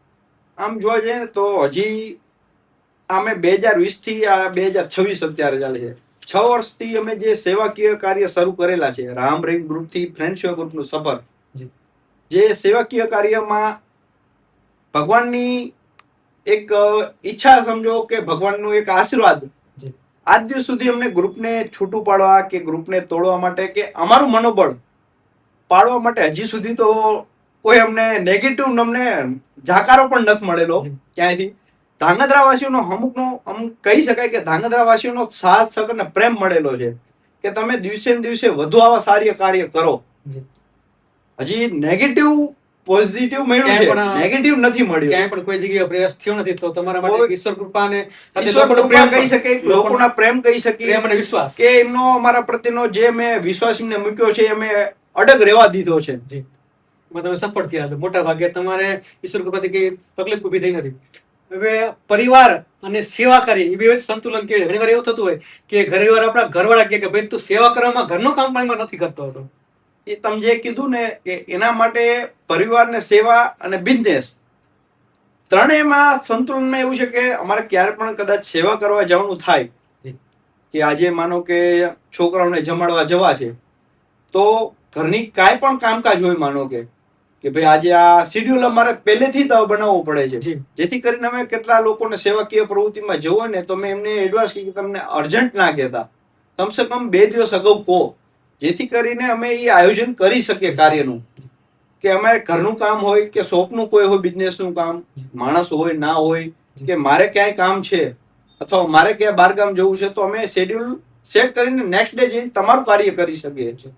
આમ જોવા જઈએ ને તો હજી અમે 2020 થી આ 2026 અત્યારે ચાલે છે, 6 વર્ષથી અમે જે સેવાકીય કાર્ય શરૂ કરેલા છે, રામ રહીમ ગ્રુપથી ફ્રેન્ડશિપ ગ્રુપનું સફર, જે સેવાકીય કાર્યમાં ભગવાનની એક ઈચ્છા સમજો કે ભગવાનનું એક આશીર્વાદ આજ દિવસ સુધી અમને ગ્રુપને છૂટું પાડવા કે ગ્રુપને તોડવા માટે કે અમારું મનોબળ પાડવા માટે હજી સુધી તો કોઈ અમને નેગેટિવ અમને જાકારો પણ નથી મળેલો ક્યાંયથી. ધાંગધ્રા વાસીઓનો અમુકનો કહી શકાય કે ધાંગધ્રા વાસીઓનો સાથ સહકાર ને પ્રેમ મળેલો છે કે તમે દિવસે ને દિવસે વધુ આવા સારી કાર્ય કરો. હજી નેગેટિવ પોઝિટિવ મળ્યું છે, નેગેટિવ નથી મળ્યું. ક્યાંય પણ કોઈ જગ્યાએ પ્રયાસ થયો નથી. તો તમારા માટે ઈશ્વર કૃપા અને લોકોનો પ્રેમ કહી શકે, લોકોના પ્રેમ કહી શકીએ, પ્રેમ અને વિશ્વાસ કે એમનો અમારા પ્રત્યેનો જે મેં વિશ્વાસ એમને મૂક્યો છે અમે અડગ રહેવા દીધો છે. જી, એમાં તમે સફળ થયા. મોટા ભાગે તમારે ઈશ્વર કૃપાથી કઈ તકલીફ ઉભી થઈ નથી. હવે પરિવાર અને સેવા કાર્ય એ બે સંતુલન કેવી? ઘણી વાર એવું થતું હોય કે ઘણીવાર આપણા ઘરવાળા કહે કે ભાઈ તું સેવા કરવામાં ઘરનું કામ પણ એમાં નથી કરતો હતો. એ તમે જે કીધું ને કે એના માટે પરિવાર ને સેવા અને બિઝનેસ ત્રણેયમાં સંતુલનમાં એવું છે કે અમારે ક્યારે પણ કદાચ સેવા કરવા જવાનું થાય કે આજે માનો કે છોકરાઓને જમાડવા જવા છે તો ઘરની કાંઈ પણ કામકાજ હોય, માનો કે ભાઈ આજે આ શેડ્યુલ અમારે પહેલેથી જ બનાવવું પડે છે, જેથી કરીને અમે કેટલા લોકોને સેવાકીય પ્રવૃત્તિમાં જવું હોય ને તો મેં એમને એડવાન્સ કે તમને અર્જન્ટ ના કહેતા, કમસે કમ 2 દિવસ અગાઉ કહો, જેથી કરીને અમે એ આયોજન કરી શકીએ કાર્યનું. કે અમારે ઘરનું કામ હોય કે શોપનું કોઈ હોય, બિઝનેસનું કામ, માણસ હોય ના હોય, કે મારે ક્યાંય કામ છે અથવા મારે ક્યાંય બહારગામ જવું છે તો અમે શેડ્યુલ સેટ કરીને નેક્સ્ટ ડે જઈને તમારું કાર્ય કરી શકીએ છીએ.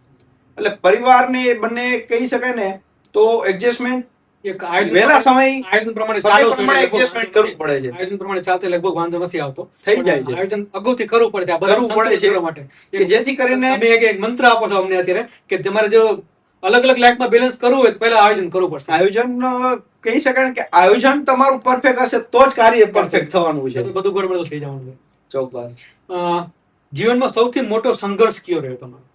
એટલે પરિવારને બંને કહી શકાય ને તો એડજસ્ટમેન્ટ એક વહેલા સમય આયોજન પ્રમાણે એડજસ્ટમેન્ટ કરવું પડે છે. આયોજન પ્રમાણે ચાલતે લગભગ વાંધો નથી આવતો, થઈ જાય છે. આયોજન અગાઉથી કરવું પડે છે, કરવું પડે છે માટે કે જેથી કરીને તમે એક મંત્ર આપો છો અમને અત્યારે કે તમારે જો અલગ અલગ લાઈફમાં બેલેન્સ કરવું હોય તો પહેલા આયોજન કરવું પડશે. આયોજન કહી શકાય ને કે આયોજન તમારું પરફેક્ટ હશે તો જ કાર્ય પરફેક્ટ થવાનું છે, બધું ગડબડ થઈ જવાનું છે. ચોક્કસ. જીવનમાં સૌથી મોટો સંઘર્ષ કયો રહ્યો તમારો?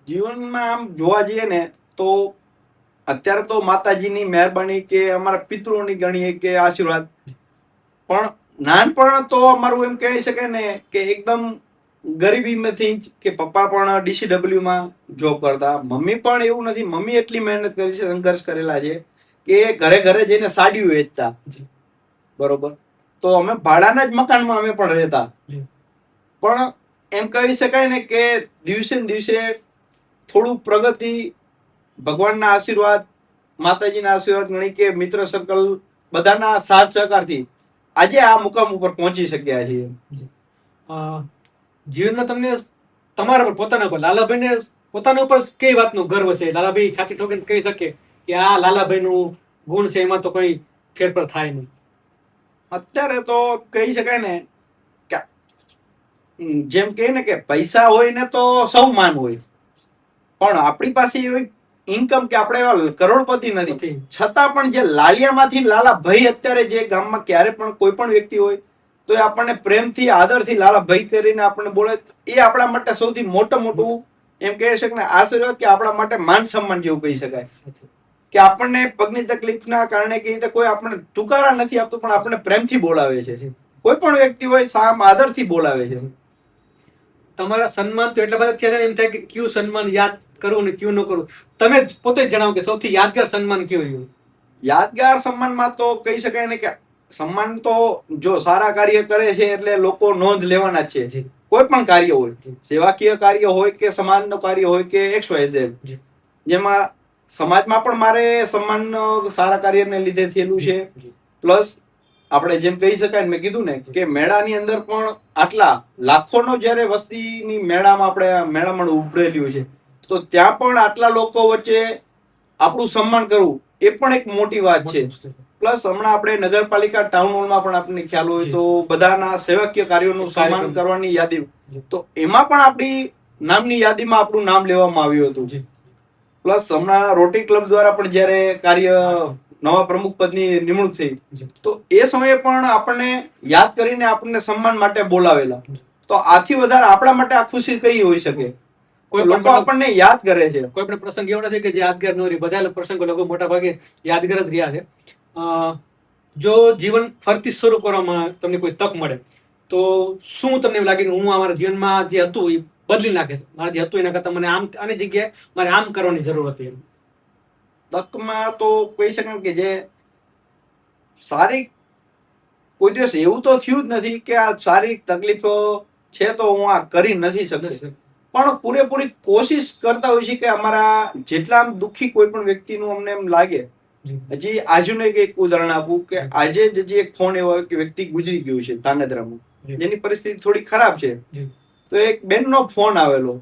જીવનમાં આમ જોવા જઈએ ને તો અત્યારે તો માતાજીની મહેરબાની કે અમારા પિતૃઓની ગણીએ કે આશીર્વાદ, પણ નાનપણ તો અમારું એમ કહી શકાય ને કે એકદમ ગરીબીમાંથી કે પપ્પા પણ DCW માં જોબ કરતા, મમ્મી પણ એવું નથી, મમ્મી એટલી મહેનત કરી છે, સંઘર્ષ કરેલા છે કે ઘરે ઘરે જઈને સાડીઓ વેચતા, બરોબર. તો અમે ભાડાના જ મકાનમાં અમે પણ રહેતા, પણ એમ કહી શકાય ને કે દિવસે ને દિવસે થોડું પ્રગતિ, ભગવાનના આશીર્વાદ, માતાજીના આશીર્વાદ ગણી કે મિત્ર સર્કલ બધાના સાથ સહકારથી આજે આ મુકામ ઉપર પહોંચી શક્યા છીએ. જીવનમાં તમને તમારા પર પોતાના પર લાલાભાઈને પોતાના ઉપર કઈ વાતનો ગર્વ છે? લાલાભાઈ છાતી ઠોકીને કહી શકે કે આ લાલાભાઈનું ગુણ છે, એમાં તો કોઈ ફેરફાર થાય નહીં. અત્યારે તો કહી શકાય ને કે જેમ કહે ને કે પૈસા હોય ને તો સૌ માન હોય, પણ આપણી પાસે એવી ઇન્કમ કે આપણે એવા કરોડપતિ નથી, છતાં પણ જે લાલિયામાંથી લાલાભાઈ અત્યારે જે ગામમાં ક્યારે પણ કોઈ પણ વ્યક્તિ હોય તો એ આપણને પ્રેમથી આદરથી લાલાભાઈ કરીને આપણને બોલે, એ આપણા માટે સૌથી મોટું એમ કહી શકે ને આશીર્વાદ, કે આપણા માટે માન સન્માન જેવું કહી શકાય. કે આપણને પગની તકલીફના કારણે કે રીતે કોઈ આપણને તુકારા નથી આપતું, પણ આપણને પ્રેમથી બોલાવે છે. કોઈ પણ વ્યક્તિ હોય સામ આદરથી બોલાવે છે. તમારા સન્માન તો એટલા બધા થયા એમ થાય કે કયું સન્માન યાદ કરવું ને કયું ન કરવું. તમે પોતે જ જણાવો કે સૌથી યાદગાર સન્માન કયું રહ્યું? યાદગાર સન્માનમાં તો કહી શકાય ને કે સન્માન તો જો સારા કાર્ય કરે છે એટલે લોકો નોંધ લેવાના જ છે. કોઈ પણ કાર્ય હોય, સેવાકીય કાર્ય હોય કે સમાજનું કાર્ય હોય કે XYZ, જેમાં સમાજમાં પણ મારે સન્માન સારા કાર્યને લીધે થયેલું છે. પ્લસ આપણે જેમ કહી શકાય, મેં કીધું ને કે મેળાની અંદર પણ આટલા લાખોનો જયારે વસ્તીની મેળામાં ઉભરેલી છે, તો ત્યાં પણ આટલા લોકો વચ્ચે આપણું સન્માન કરવું એ પણ એક મોટી વાત છે. પ્લસ હમણાં આપણે નગરપાલિકા ટાઉન હોલમાં પણ આપણને ખ્યાલ હોય તો બધાના સેવાકીય કાર્યોનું સન્માન કરવાની યાદી, તો એમાં પણ આપણી નામની યાદીમાં આપણું નામ લેવામાં આવ્યું હતું. પ્લસ હમણાં રોટરી ક્લબ દ્વારા પણ જયારે કાર્ય નવા પ્રમુખ પદની નિમણૂક થઈ તો એ સમયે પણ આપણને યાદ કરીને આપણને સન્માન માટે બોલાવેલા. તો આથી વધારે આપણા માટે આ ખુશી કઈ હોઈ શકે? કોઈ લોકો આપણને યાદ કરે છે. કોઈ પણ પ્રસંગ એવો નથી કે જે યાદગાર ન રહી, બધા પ્રસંગો લોકો મોટા ભાગે યાદગાર જ રહ્યા છે. જો જીવન ફરતી શરૂ કરવામાં તમને કોઈ તક મળે તો શું તમને એવું લાગે કે હું અમારા જીવનમાં જે હતું એ બદલી નાખીશ, મારે જે હતું એના કરતાં મને આમ આની જગ્યાએ મારે આમ કરવાની જરૂર હતી? તકમાં તો કહી શકાય કે જે સારી કોઈ દિવસ એવું તો થયું જ નથી કે આ શારીરિક તકલીફો છે તો હું આ કરી નથી શકતો, પણ પૂરેપૂરી કોશિશ કરતા હોય છે કે અમારા જેટલા આમ દુઃખી કોઈ પણ વ્યક્તિનું અમને એમ લાગે. હજી આજનું એક ઉદાહરણ આપું કે આજે જ હજી એક ફોન એવો કે વ્યક્તિ ગુજરી ગયું છે ધાંગધ્રામાં, જેની પરિસ્થિતિ થોડી ખરાબ છે. તો એક બેનનો ફોન આવેલો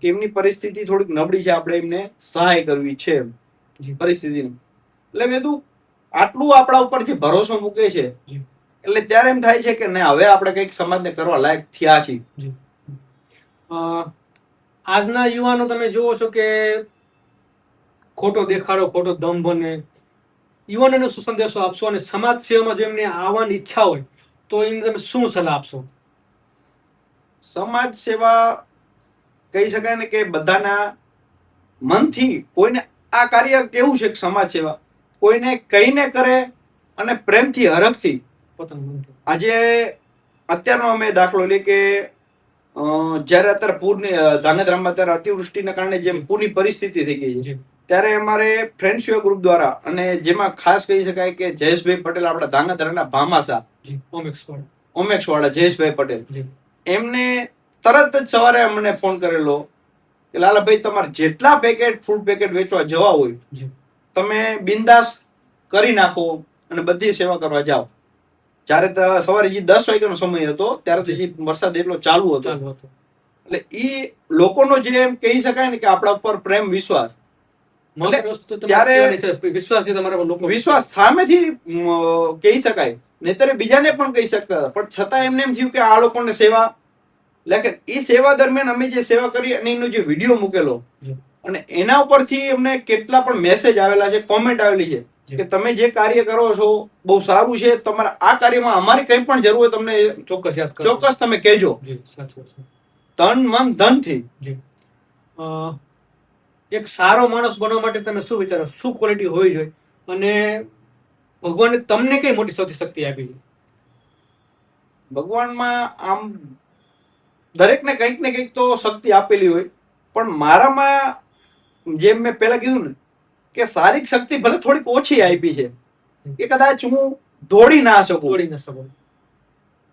કે એમની પરિસ્થિતિ થોડીક નબળી છે, આપણે એમને સહાય કરવી છે પરિસ્થિતિને. એટલે મેં કીધું આટલું આપણા ઉપર જે ભરોસો મૂકે છે એટલે ત્યારે એમ થાય છે કે ના, હવે આપણે કંઈક સમાજને કરવા લાયક થયા છીએ. આજના યુવાનો તમે જુઓ છો કે ખોટો દેખાડો, ખોટો દમ બને, યુવાનોને શું સંદેશો આપશો? અને સમાજ સેવામાં જો એમને આવવાની ઈચ્છા હોય તો એને તમે શું સલાહ આપશો? સમાજ સેવા કહી શકાય ને કે બધાના મનથી કોઈને આ કાર્ય કેવું છે કે સમાજ સેવા કોઈને કહીને કરે અને પ્રેમથી, હરખથી. આજે અત્યારનો અમે દાખલો લઈએ કે જયારે અત્યારે પૂરની ધાંગધ્રામાં અત્યારે અતિવૃષ્ટિના કારણે જેમ પૂરની પરિસ્થિતિ થઈ ગઈ છે, ત્યારે અમારે ફ્રેન્ડશીપ ગ્રુપ દ્વારા અને જેમાં ખાસ કહી શકાય કે જયેશભાઈ પટેલ, આપણા ધાંગધ્રાના ભામાસા ઓમેક્સ વાળા જયેશભાઈ પટેલ, એમને તરત જ સવારે અમને ફોન કરેલો કે લાલાભાઈ તમારે જેટલા પેકેટ ફૂડ પેકેટ વેચવા જવા હોય તમે બિંદાસ કરી નાખો અને બધી સેવા કરવા જાઓ. જયારે સવારે 10 વાગ્યાનો સમય હતો ત્યારે તો વરસાદ એટલો ચાલુ હતો. એટલે ઈ લોકોનો જે એમ કહી શકાય ને કે આપણા ઉપર પ્રેમ, વિશ્વાસ, વિશ્વાસ સામેથી કહી શકાય, નહીતર બીજાને પણ કહી શકતા હતા. પણ છતાં એમને એમ થયું કે આ લોકોને સેવા એટલે એ સેવા દરમિયાન અમે જે સેવા કરી અને એનો જે વિડીયો મૂકેલો અને એના ઉપરથી અમને કેટલા પણ મેસેજ આવેલા છે, કોમેન્ટ આવેલી છે કે તમે જે કાર્ય કરો છો બહુ સારું છે, તમારા આ કાર્યમાં અમારી કંઈ પણ જરૂર હોય તમને ચોક્કસ તમે કહેજો, તન મન ધનથી. એક સારો માણસ બનવા માટે તમે શું વિચારો, શું ક્વોલિટી હોવી જોઈએ? અને ભગવાને તમને કઈ મોટી સૌથી શક્તિ આપી? ભગવાનમાં આમ દરેકને કંઈક ને કંઈક તો શક્તિ આપેલી હોય, પણ મારામાં જેમ મેં પહેલા કીધું ને કે શારીરિક શક્તિ ભલે થોડીક ઓછી આપી છે કે કદાચ હું દોડી ના શકું,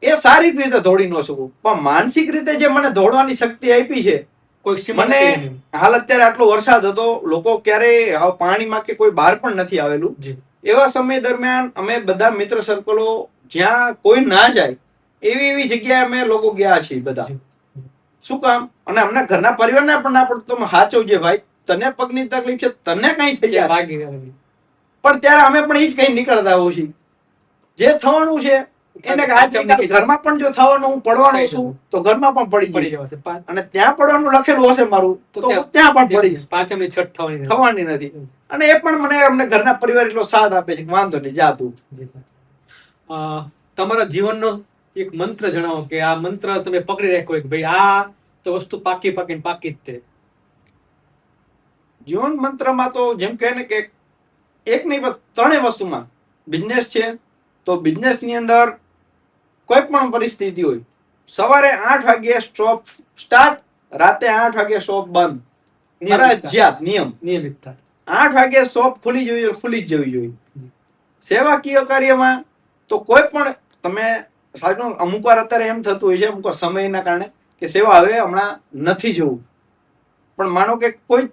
એ શારીરિક રીતે દોડી ન શકું, પણ માનસિક રીતે જે મને દોડવાની શક્તિ આપી છે. મને હાલ અત્યારે આટલો વરસાદ હતો, લોકો ક્યારેય પાણીમાં કે કોઈ બહાર પણ નથી આવેલું, એવા સમય દરમિયાન અમે બધા મિત્ર સર્કલો જ્યાં કોઈ ના જાય એવી એવી જગ્યાએ અમે લોકો ગયા છીએ બધા. શું કામ? અને અમને ઘરના પરિવારને પણ ના પડતો સાચવજે ભાઈ, તને પગની તકલીફ છે, તને કઈ થઈ જાય, પણ ત્યારે અમે પણ એ જ કઈ નીકળતા હોઉં છીએ જે થવાનું છે એને ઘરમાં પણ જો થવાનું હું પડવાનું છું તો ઘરમાં પણ પડી જશે, અને ત્યાં પડવાનું લખેલું હશે મારું તો ત્યાં પણ પડીશ, પાંચમની છઠ થવાની નથી. અને એ પણ મને અમને ઘરના પરિવાર એટલો સાથ આપે છે કે વાંધો નહીં, જા તું. તમારા જીવનનો એક મંત્ર જણાવો કે આ મંત્ર તમે પકડી રાખ્યો કે ભાઈ આ તો વસ્તુ પાકી જ તે. જીવન મંત્રમાં તો જેમ કહે ને કે એક નહીં પણ ત્રણેય વસ્તુમાં, બિઝનેસ છે તો બિઝનેસ ની અંદર કોઈ પણ પરિસ્થિતિ હોય, સવારે 8 વાગ્યે શોપ સ્ટાર્ટ, રાતે 8 વાગ્યે શોપ બંધ, ફરજિયાત નિયમિતતા. 8 વાગ્યે શોપ ખુલી જ જવી જોઈએ. સેવાકીય કાર્યમાં તો કોઈ પણ તમે સાચું, અમુક વાર અત્યારે એમ થતું હોય છે અમુક વાર સમયના કારણે કે સેવા હવે હમણાં નથી જવું, પણ માનો કે કોઈ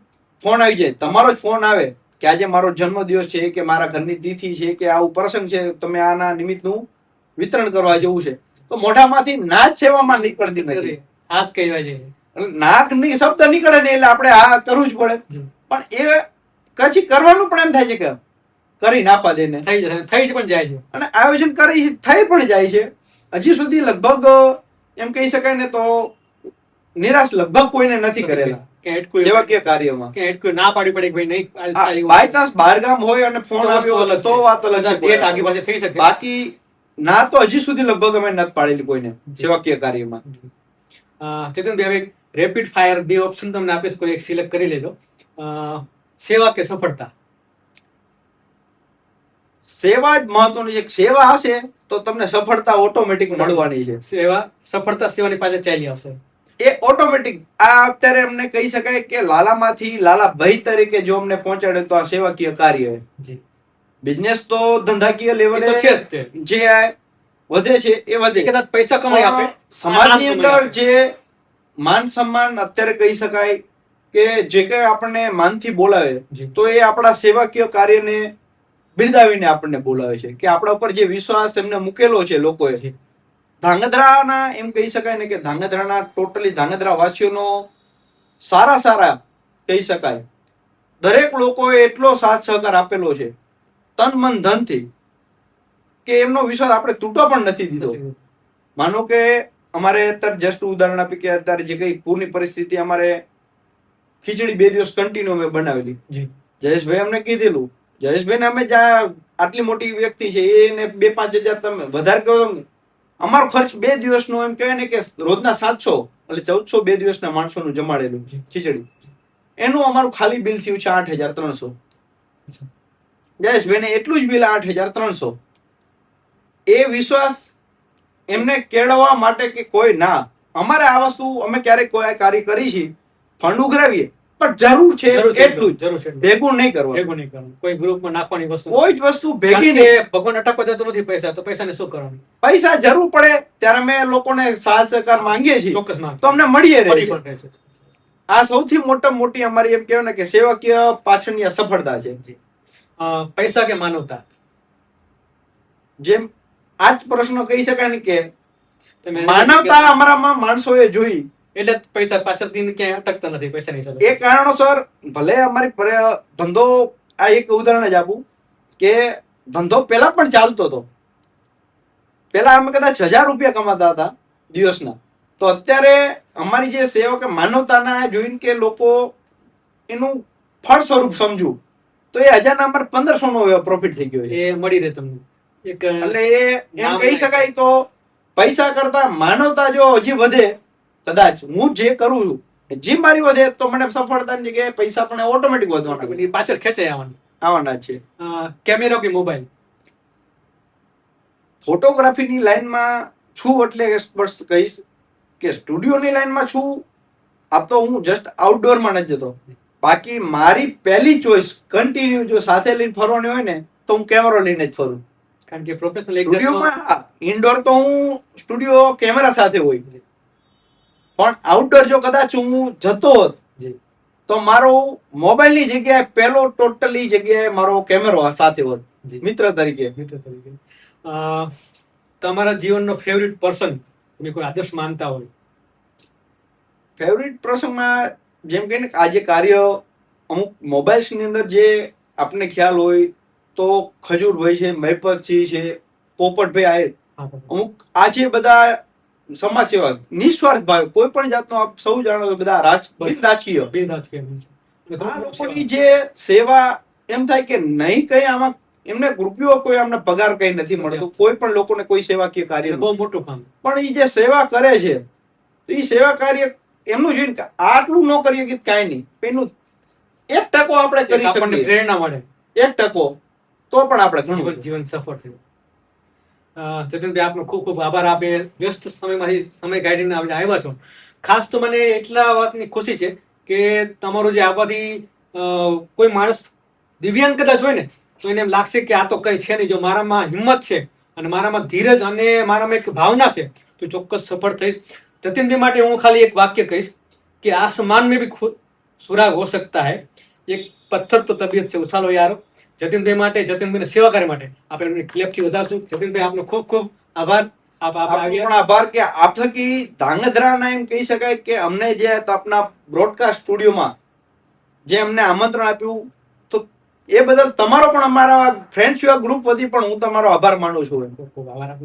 ફોન આવી જાય, તમારો જ ફોન આવે કે આજે મારો જન્મદિવસ છે કે મારા ઘરની તિથિ છે કે આવું પ્રસંગ છે, તમે આના નિમિત્તનું વિતરણ કરવા જવું છે, તો મોઢામાંથી ના જ સેવામાં નીકળતી નથી, હાથ કહેવાય છે, નાક ની શબ્દ નીકળે ને એટલે આપણે આ કરવું જ પડે. પણ એ પછી કરવાનું પણ એમ થાય છે કે કરી નાખવા દે ને થઈ પણ જાય છે, અને આયોજન કરી થઈ પણ જાય છે. હજી સુધી લગભગ એમ કહી શકાય ને તો નિરાશ લગભગ કોઈને નથી કરેલા સેવાકીય કાર્યમાં, કે કોઈ ના પાડી પડે ભાઈ નહીં, બાય ચાન્સ બહારગામ હોય અને ફોન આવ્યો તો વાત અલગ છે, ડેટ આગી પાછી થઈ શકે, બાકી ના તો હજી સુધી લગભગ અમે નથી પાડેલી કોઈને સેવાકીય કાર્યમાં. ચેતનભાઈ, હવે રેપિડ ફાયર 2 ઓપ્શન તમને આપીશ, કોઈ એક સિલેક્ટ કરી લેજો. સેવા કે સફળતા? સેવા જ મહત્વની છે. સેવા હશે તો તમને સફળતા ઓટોમેટિક મળવાની છે. સેવા સફળતા સેવાની પાસે ચાલી આવશે. એ ઓટોમેટિક આ અત્યારે અમને કહી શકાય કે લાલામાંથી લાલા ભાઈ તરીકે જો અમને પહોંચાડે તો આ સેવાકીય કાર્ય જી. બિઝનેસ તો ધંધાકીય એ તો લેવલે છે જ તે. જે આ વધે છે એ એ વધે. કદાચ પૈસા કમાઈ આપે, સમાજની આમ કમાઈ અંદર આપે. જે માન સન્માન અત્યારે કહી શકાય કે જે કઈ આપણને માનથી બોલાવે જી. તો એ આપણા સેવાકીય કાર્યને બિરદાવીને આપણને બોલાવે છે કે આપણા ઉપર જે વિશ્વાસ એમને મૂકેલો છે લોકોએ. જી. ધાંગધ્રાના એમ કહી શકાય ને કે ધાંગધ્રાના ટોટલી ધાંગધ્રા વાસીઓનો સારા કહી શકાય દરેક લોકોએ એટલો સાથ સહકાર આપેલો છે તન મન ધનથી કે એમનો વિશ્વાસ આપણે તૂટવા પણ નથી દીધો. માનો કે અમારે અત્યારે જસ્ટ ઉદાહરણ આપી કે અત્યારે જે કઈ પૂરની પરિસ્થિતિ અમારે ખીચડી 2 દિવસ કન્ટિન્યુ અમે બનાવેલી. જી. જયેશભાઈ અમને કીધેલું, જયેશભાઈને અમે જ્યાં આટલી મોટી વ્યક્તિ છે એને 2-5 હજાર તમે વધારે કહો, અમારો ખર્ચ 2 દિવસનો એમ કહેવાય ને કે રોજના 700 એટલે 1400 2 દિવસના માણસોનું જમાડેલું ખીચડી. એનું અમારું ખાલી બિલ થયું છે 8300. જયેશભાઈને એટલું જ બિલ 8300. એ વિશ્વાસ એમને કેળવવા માટે કે કોઈ ના અમારે આ વસ્તુ અમે ક્યારેક કોઈ કાર્ય કરી છે ફંડ ઉઘરાવીએ પણ જરૂર છે એટલું જ, ભેગું નહીં કરવાનું. કોઈ ગ્રુપમાં નાખવાની વસ્તુ, કોઈ જ વસ્તુ ભેગી નહીં. ભગવાન અટકવા જતો નથી પૈસા, તો પૈસાને શું કરવાનું? પૈસા જરૂર પડે ત્યારે અમે લોકોને સાથ સહકાર માંગીએ છીએ, ચોક્કસ તો અમને મળીએ રહે છે. રહે છે. આ સૌથી મોટામાં મોટી અમારી એમ કહેવાય ને કે સેવાકીય પાછળની આ સફળતા છે. પૈસા કે માનવતા, જેમ આ જ પ્રશ્ન કહી શકાય ને કે તમે માનવતા અમારામાં માણસોએ જોઈ એટલે જ પૈસા પાછળથી ક્યાંય અટકતા નથી પૈસાની સાથે. એ કારણોસર ભલે અમારી ધંધો, આ એક ઉદાહરણ જ આપું કે ધંધો પેલા પણ ચાલતો હતો. પેલા અમે કદાચ 1000 રૂપિયા કમાતા હતા દિવસના, તો અત્યારે અમારી જે સેવા કે માનવતાના જોઈને કે લોકો એનું ફળ સ્વરૂપ સમજવું તો એ 1000 ના અમારે 1500 નો પ્રોફિટ થઈ ગયો છે. એ મળી રહે તમને એક, એટલે એ એમ કહી શકાય તો પૈસા કરતા માનવતા જો હજી વધે, કદાચ હું જે કરું છું જે મારી વધે તો મને સફળતાની જગ્યાએ પૈસા પણ ઓટોમેટિક વધવાના પાછળ ખેંચાય આવવાના છે. કેમેરા કે મોબાઈલ, ફોટોગ્રાફીની લાઈનમાં છું એટલે સ્પષ્ટ કહીશ કે સ્ટુડિયોની લાઈનમાં છું. આ તો હું જસ્ટ આઉટડોરમાં નથી જતો. બાકી મારી પહેલી ચોઈસ કન્ટિન્યુ જો સાથે લઈને ફરવાની હોય ને તો હું કેમેરો લઈને જ ફરું. કારણ કે પ્રોફેશનલ સ્ટુડિયોમાં ઇન્ડોર તો હું સ્ટુડિયો કેમેરા સાથે હોય, પણ આઉટડોર જો કદાચ હું જતો હોત તો મારો મોબાઈલની જગ્યાએ પહેલો ટોટલી જગ્યાએ મારો કેમેરો સાથે હોત મિત્ર તરીકે. તમારા જીવનનો ફેવરિટ પર્સન, તમે કોઈ આદર્શ માનતા હોય? ફેવરિટ પ્રસંગમાં જેમ કે આજે કાર્ય અમુક મોબાઈલ્સ ની અંદર જે આપને ખ્યાલ હોય તો ખજૂરભાઈ છે, મહિપતસિંહ છે, પોપટભાઈ આહિર, અમુક આ જે બધા સમાજ સેવા નિસ્વાર્થ ભાવ કોઈ પણ જાતનો આપ સૌ જાણો છો બધા રાજકીય આ લોકોની જે સેવા એમ થાય કે નહીં કઈ આમાં એમને રૂપિયો કોઈ અમને પગાર કઈ નથી મળતો, કોઈ પણ લોકોને કોઈ સેવાકીય કાર્ય બહુ મોટું કામ, પણ એ જે સેવા કરે છે તો એ સેવા કાર્ય એમનું જોઈને કે આટલું ન કરીએ કે કાંઈ નહીં, એનું 1% આપણે કરી શકીએ, પ્રેરણા મળે 1% તો પણ આપણે જીવન સફળ થયું. જતીનભાઈ, આપનો ખૂબ ખૂબ આભાર. આપે વ્યસ્ત સમયમાંથી સમય કાઢીને આપણે આવ્યા છો. ખાસ તો મને એટલા વાતની ખુશી છે કે તમારું જે આવવાથી કોઈ માણસ દિવ્યાંગ કદાચ હોય ને તો એને એમ લાગશે કે આ તો કઈ છે નહીં, જો મારામાં હિંમત છે અને મારામાં ધીરજ અને મારામાં એક ભાવના છે તો ચોક્કસ સફળ થઈશ. જતીનભાઈ માટે હું ખાલી એક વાક્ય કહીશ કે આસમાન में भी सुराग हो सकता है, एक पत्थर तो तबीयत से उछालो यारो. જતીનભાઈ માટે, જતીનભાઈને સેવા કાર્ય માટે આપણે ક્લેપથી વધારશું. જતીનભાઈ, આપનો ખૂબ ખૂબ આભાર. આભાર કે આપ થકી ધાંગધ્રાના એમ કહી શકાય કે અમને જે આપના બ્રોડકાસ્ટ સ્ટુડિયોમાં જે અમને આમંત્રણ આપ્યું તો એ બદલ તમારો પણ અમારા ફ્રેન્ડ્સ ગ્રુપ વતી પણ હું તમારો આભાર માનું છું. ખૂબ ખૂબ આભાર.